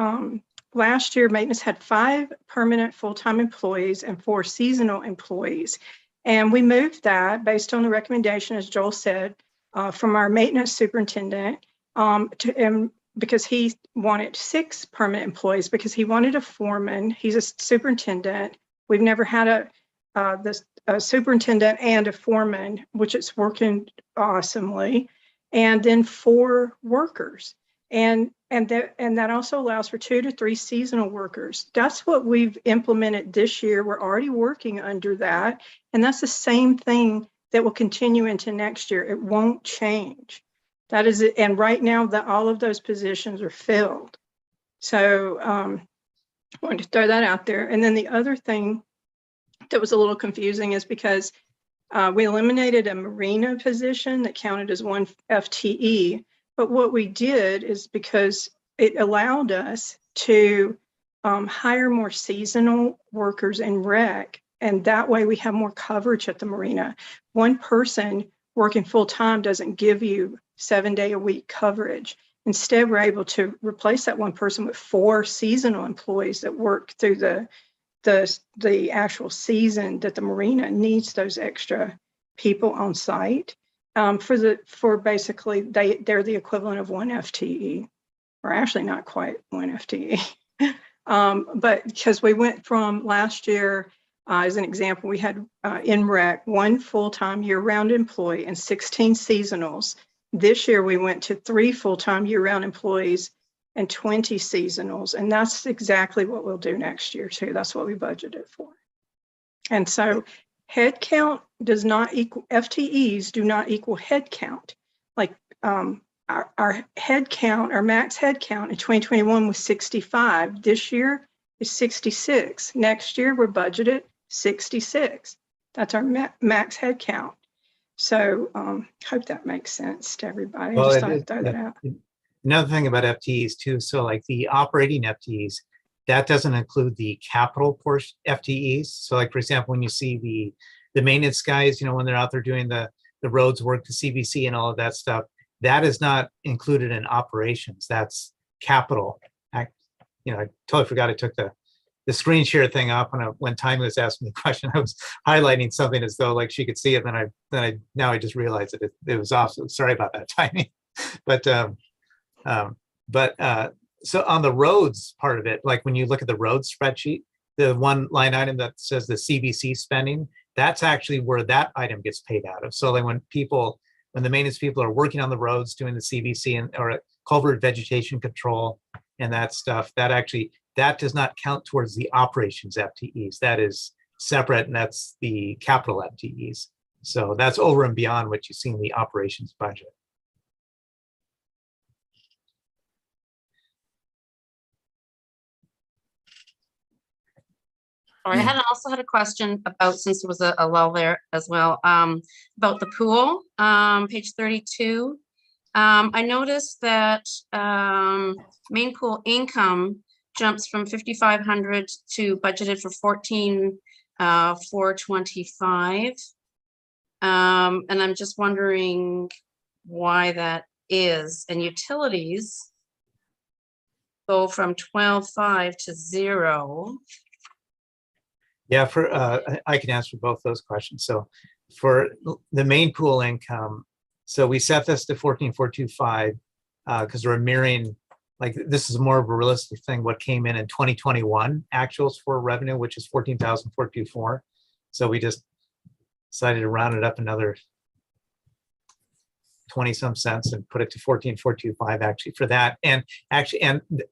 last year maintenance had 5 permanent full-time employees and 4 seasonal employees, and we moved that based on the recommendation, as Joel said, from our maintenance superintendent because he wanted 6 permanent employees because he wanted a foreman. He's a superintendent. We've never had a superintendent and a foreman, which it's working awesomely, and then 4 workers. And that also allows for 2 to 3 seasonal workers. That's what we've implemented this year. We're already working under that. And that's the same thing that will continue into next year. It won't change. That is it. And right now all of those positions are filled. So I wanted to throw that out there. And then the other thing that was a little confusing is because we eliminated a Marina position that counted as 1 FTE. But what we did is because it allowed us to hire more seasonal workers in rec, and that way we have more coverage at the Marina. One person working full-time doesn't give you 7-day-a-week coverage. Instead, we're able to replace that one person with 4 seasonal employees that work through the actual season that the Marina needs those extra people on site. For basically, they're the equivalent of 1 FTE, or actually not quite 1 FTE. But because we went from last year, as an example, we had in rec 1 full-time year-round employee and 16 seasonals. This year, we went to 3 full-time year-round employees and 20 seasonals. And that's exactly what we'll do next year, too. That's what we budgeted for. And so head count does not equal, FTEs do not equal head count. Like our head count, our max head count in 2021 was 65. This year is 66. Next year, we're budgeted 66. That's our max head count. So hope that makes sense to everybody. Well, Just thought I'd throw that out. Another thing about FTEs too, so like the operating FTEs, that doesn't include the capital portion FTEs. So like, for example, when you see the maintenance guys, when they're out there doing the roads work, the CBC and all of that stuff, that is not included in operations. That's capital. I totally forgot I took the screen share thing off when Tanya was asking me the question. I was highlighting something as though like she could see it. Now I just realized that it was off. So sorry about that, Tanya. So on the roads part of it, like when you look at the roads spreadsheet, the one line item that says the CBC spending, that's actually where that item gets paid out of. So like when the maintenance people are working on the roads doing the CBC or culvert vegetation control and that stuff, that does not count towards the operations FTEs. That is separate, and that's the capital FTEs. So that's over and beyond what you see in the operations budget. All right, I also had a question about, since there was a lull there as well, about the pool, page 32. I noticed that main pool income jumps from 5,500 to budgeted for 14,425. And I'm just wondering why that is. And utilities go from 12.5 to 0. Yeah, I can answer both those questions. So for the main pool income, so we set this to 14,425 because we're mirroring, like, this is more of a realistic thing, what came in 2021 actuals for revenue, which is 14,424. So we just decided to round it up another 20 some cents and put it to 14,425 actually for that. And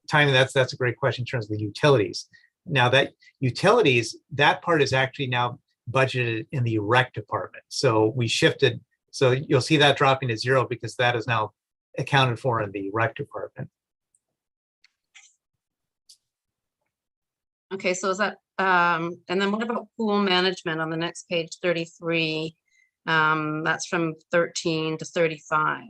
timing, that's a great question in terms of the utilities. Now that utilities, that part is actually now budgeted in the rec department. So we shifted, so you'll see that dropping to 0 because that is now accounted for in the rec department. Okay, so is that, and then what about pool management on the next page, 33? That's from 13 to 35.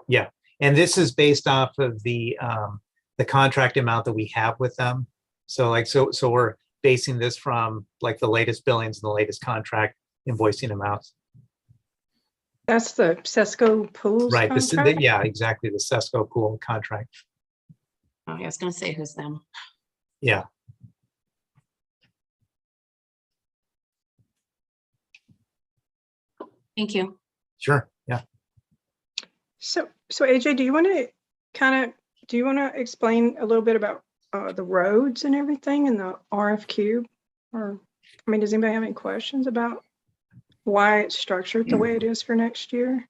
Yeah, and this is based off of the contract amount that we have with them. So we're basing this from like the latest billings and the latest contract invoicing amounts. That's the Cesco pools Right, contract? yeah, exactly, the Cesco pool contract. Oh, I was gonna say who's them. Yeah. Thank you. Sure, yeah. So AJ, do you want to explain a little bit about the roads and everything in the RFQ? Or, I mean, does anybody have any questions about why it's structured the way it is for next year?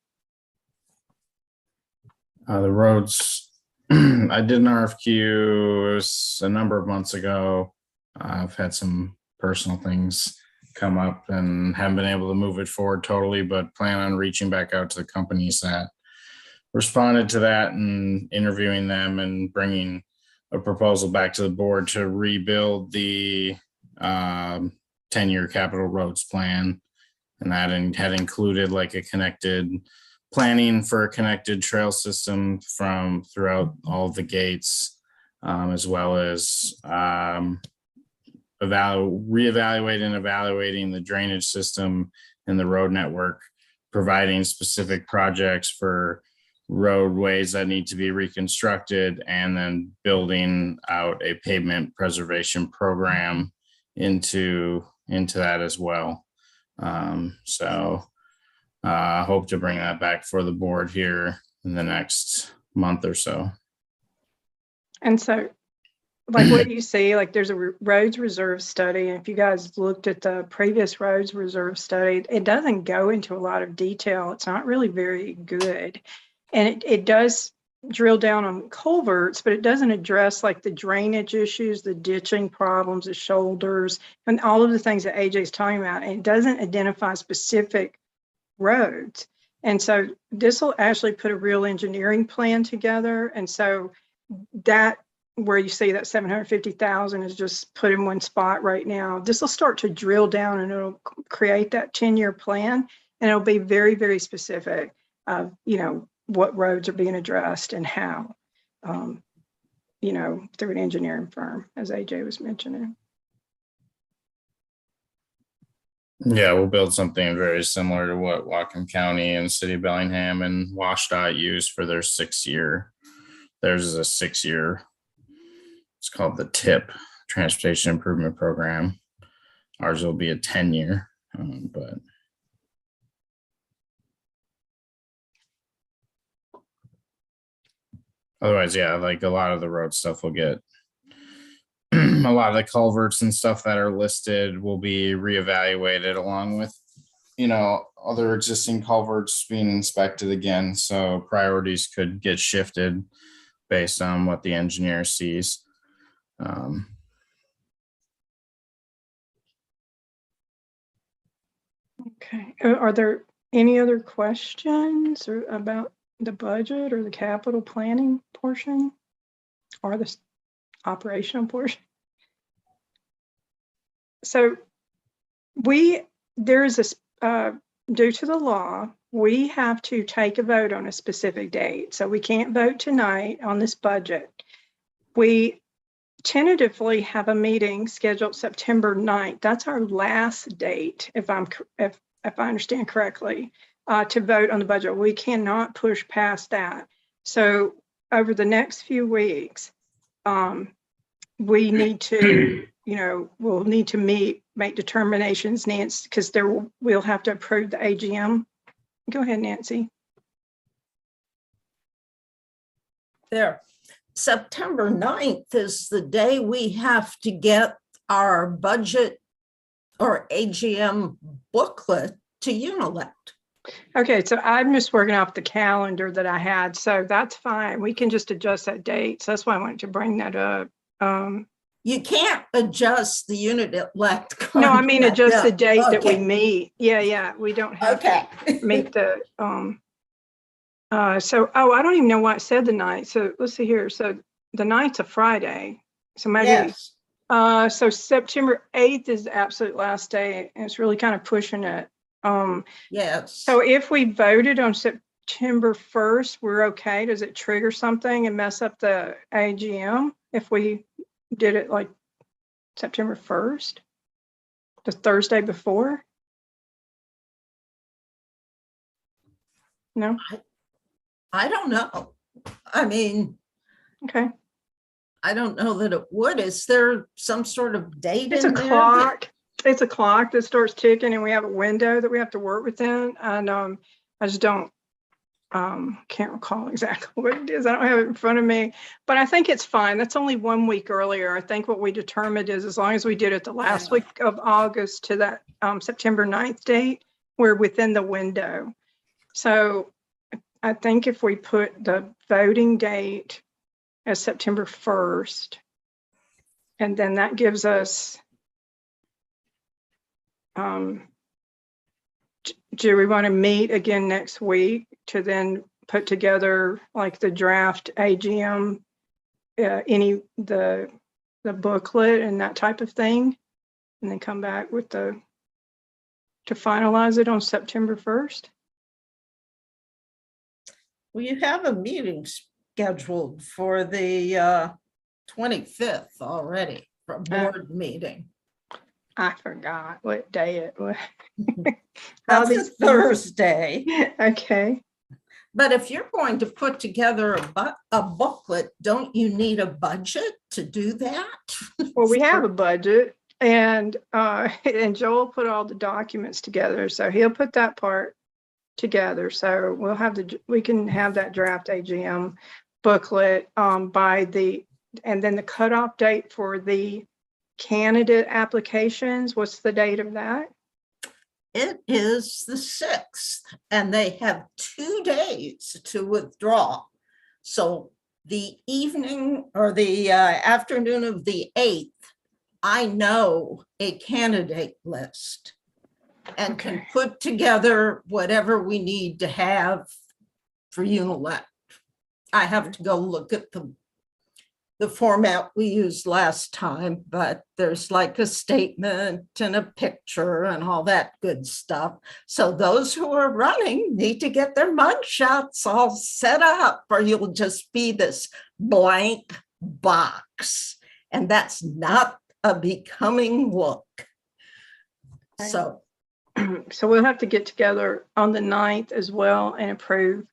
The roads, I did an RFQ, it was a number of months ago. I've had some personal things come up and haven't been able to move it forward totally, but plan on reaching back out to the companies that responded to that and interviewing them and bringing a proposal back to the board to rebuild the 10-year capital roads plan. And that had included like a connected planning for a connected trail system from throughout all of the gates, as well as reevaluating and evaluating the drainage system and the road network, providing specific projects for roadways that need to be reconstructed, and then building out a pavement preservation program into that as well. I hope to bring that back for the board here in the next month or so. And so, like what you see, like there's a roads reserve study. And if you guys looked at the previous roads reserve study, it doesn't go into a lot of detail. It's not really very good. And it does drill down on culverts, but it doesn't address like the drainage issues, the ditching problems, the shoulders, and all of the things that AJ is talking about. And it doesn't identify specific roads. And so this will actually put a real engineering plan together. And so that, where you see that 750,000 is just put in one spot right now, this will start to drill down and it'll create that 10-year plan. And it'll be very, very specific of, what roads are being addressed and how, through an engineering firm, as AJ was mentioning. Yeah, we'll build something very similar to what Whatcom County and City of Bellingham and WashDOT use for their 6-year. Theirs is a 6-year. It's called the TIP, Transportation Improvement Program. Ours will be a 10-year, but. Otherwise, yeah, like a lot of the road stuff will get, a lot of the culverts and stuff that are listed will be reevaluated along with, other existing culverts being inspected again. So priorities could get shifted based on what the engineer sees. Okay. Are there any other questions about the budget or the capital planning portion or the operational portion? So there is due to the law, we have to take a vote on a specific date. So we can't vote tonight on this budget. tentatively have a meeting scheduled September 9th. That's our last date, if I understand correctly, to vote on the budget. We cannot push past that. So over the next few weeks, we need to, we'll need to make determinations, Nancy, because we'll have to approve the AGM. Go ahead, Nancy. There. September 9th is the day we have to get our budget or AGM booklet to Unilect. Okay, so I'm just working off the calendar that I had, so that's fine. We can just adjust that date. So that's why I wanted to bring that up. You can't adjust the Unilect. No, I mean, adjust the contract. date that we Okay. meet. Yeah, we don't have Okay. to meet the, I don't even know why it said the 9th. So let's see here. So the 9th's a Friday. So maybe, Yes. so September 8th is the absolute last day. And it's really kind of pushing it. Yes. So if we voted on September 1st, we're okay. Does it trigger something and mess up the AGM if we did it like September 1st, the Thursday before? No? I don't know. I mean, Okay. I don't know that it would. Is there some sort of date It's a in there? clock. It's a clock that starts ticking and we have a window that we have to work within. And I just don't, can't recall exactly what it is. I don't have it in front of me, but I think it's fine. That's only 1 week earlier. I think what we determined is as long as we did it the last Yeah. week of August to that September 9th date, we're within the window. So I think if we put the voting date as September 1st, and then that gives us, do we want to meet again next week to then put together like the draft AGM, the booklet and that type of thing, and then come back with to finalize it on September 1st? Well, you have a meeting scheduled for the 25th already for a board meeting. I forgot what day it was. All That's a these things. Thursday. Okay. But if you're going to put together a booklet, don't you need a budget to do that? Well, we have a budget and Joel put all the documents together. So he'll put that part together. So we can have that draft AGM booklet and then the cutoff date for the candidate applications. What's the date of that? It is the 6th, and they have 2 days to withdraw. So the evening or the afternoon of the 8th, I know a candidate list and can Okay. put together whatever we need to have for Unilect. I have to go look at the format we used last time, but there's like a statement and a picture and all that good stuff. So those who are running need to get their mug shots all set up, or you'll just be this blank box. And that's not a becoming look. Okay. So So we'll have to get together on the 9th as well and approve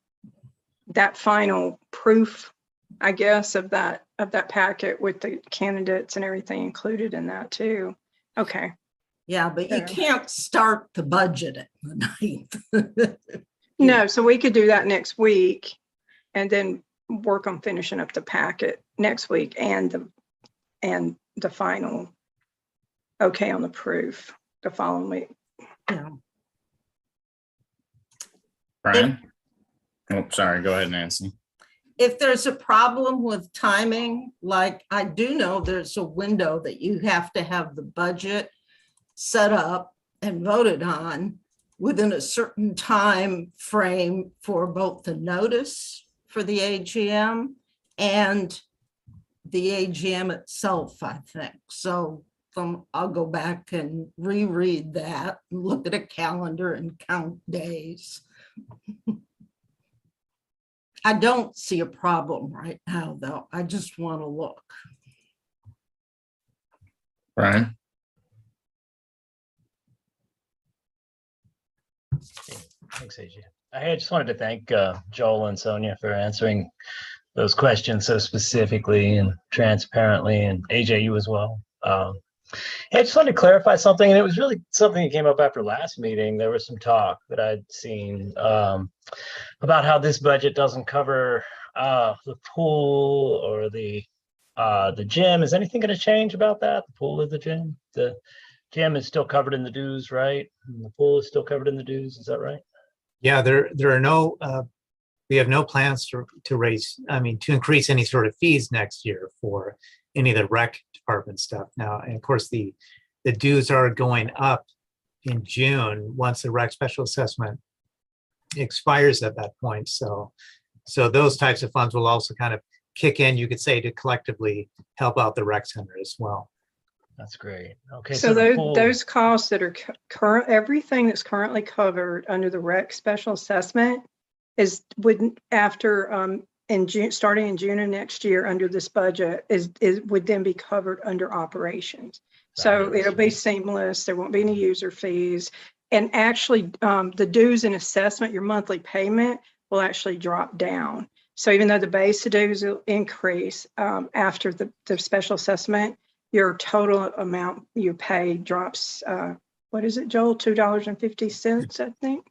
that final proof, I guess, of that packet with the candidates and everything included in that too. Okay. yeah, but you Yeah. can't start the budget at the 9th. No, so we could do that next week and then work on finishing up the packet next week and the final okay on the proof the following week. Yeah. Brian? Oh, sorry. Go ahead, Nancy. If there's a problem with timing, like I do know there's a window that you have to have the budget set up and voted on within a certain time frame for both the notice for the AGM and the AGM itself, I think. So I'll go back and reread that and look at a calendar and count days. I don't see a problem right now, though. I just want to look. Brian? Thanks, AJ. I just wanted to thank Joel and Sonia for answering those questions so specifically and transparently, and AJ, you as well. I just wanted to clarify something, and it was really something that came up after last meeting. There was some talk that I'd seen about how this budget doesn't cover the pool or the gym. Is anything going to change about that? The pool or the gym? The gym is still covered in the dues, right? And the pool is still covered in the dues. Is that right? Yeah, there are no, we have no plans to raise, to increase any sort of fees next year for any of the rec department stuff now. And of course, the dues are going up in June once the rec special assessment expires at that point. So those types of funds will also kind of kick in, you could say, to collectively help out the rec center as well. That's great. Okay. So the pool- those costs that are current, everything that's currently covered under the rec special assessment wouldn't after in June, starting in June of next year under this budget would then be covered under operations. So Fabulous. it'll be seamless. There won't be any user fees. And actually the dues and assessment, your monthly payment will actually drop down. So even though the base dues will increase after the special assessment, your total amount you pay drops, what is it, Joel? $2.50, I think.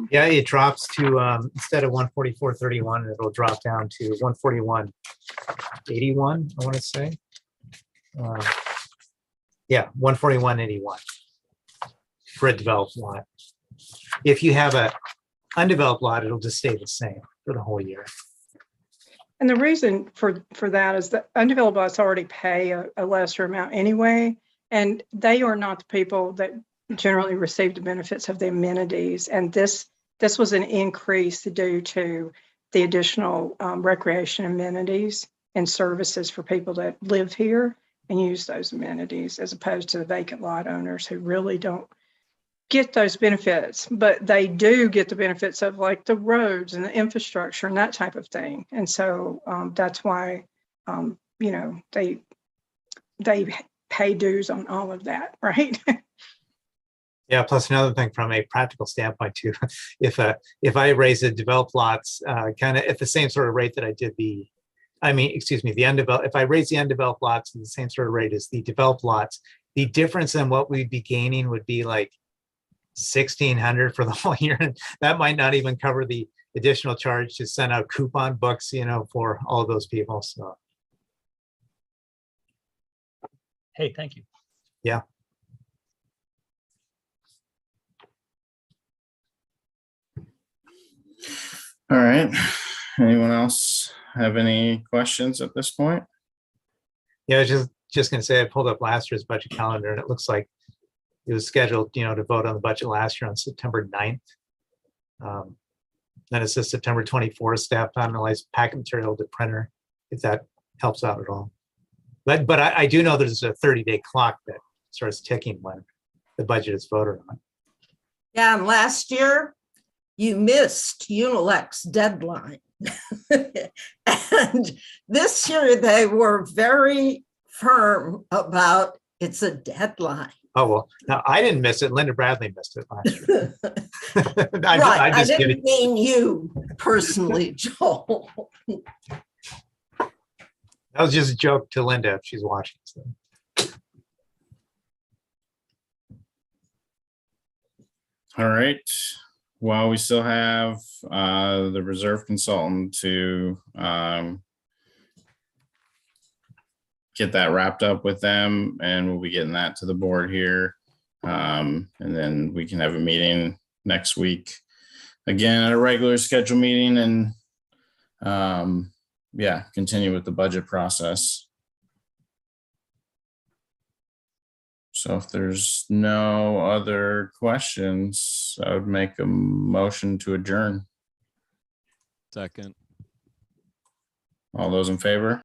Yeah, it drops to instead of 144.31, it'll drop down to 141.81, I want to say. Yeah, 141.81 for a developed lot. If you have a undeveloped lot, it'll just stay the same for the whole year. And the reason for that is that undeveloped lots already pay a lesser amount anyway, and they are not the people that generally receive the benefits of the amenities. And this was an increase due to the additional recreation amenities and services for people that live here and use those amenities, as opposed to the vacant lot owners who really don't get those benefits, but they do get the benefits of like the roads and the infrastructure and that type of thing. And so that's why, they pay dues on all of that, right? Yeah, plus another thing from a practical standpoint too, if I raise the developed lots kind of at the same sort of rate that I did the undeveloped, if I raise the undeveloped lots at the same sort of rate as the developed lots, the difference in what we'd be gaining would be like $1,600 for the whole year. And that might not even cover the additional charge to send out coupon books, for all of those people. So, Hey, thank you. yeah. All right. Anyone else have any questions at this point? Yeah, I was just going to say, I pulled up last year's budget calendar and it looks like it was scheduled, to vote on the budget last year on September 9th. Then it says September 24th, staff finalized packet material to printer, if that helps out at all. But I do know there's a 30-day clock that starts ticking when the budget is voted on. Yeah, and last year you missed Unilec's deadline. And this year they were very firm about it's a deadline. Oh, well, now I didn't miss it. Linda Bradley missed it last year. Right, I kidding. didn't mean you personally, Joel. That was just a joke to Linda if she's watching. So. All right. Well, we still have the reserve consultant to get that wrapped up with them, and we'll be getting that to the board here. And then we can have a meeting next week again at a regular scheduled meeting, and continue with the budget process. So if there's no other questions, I would make a motion to adjourn. Second. All those in favor?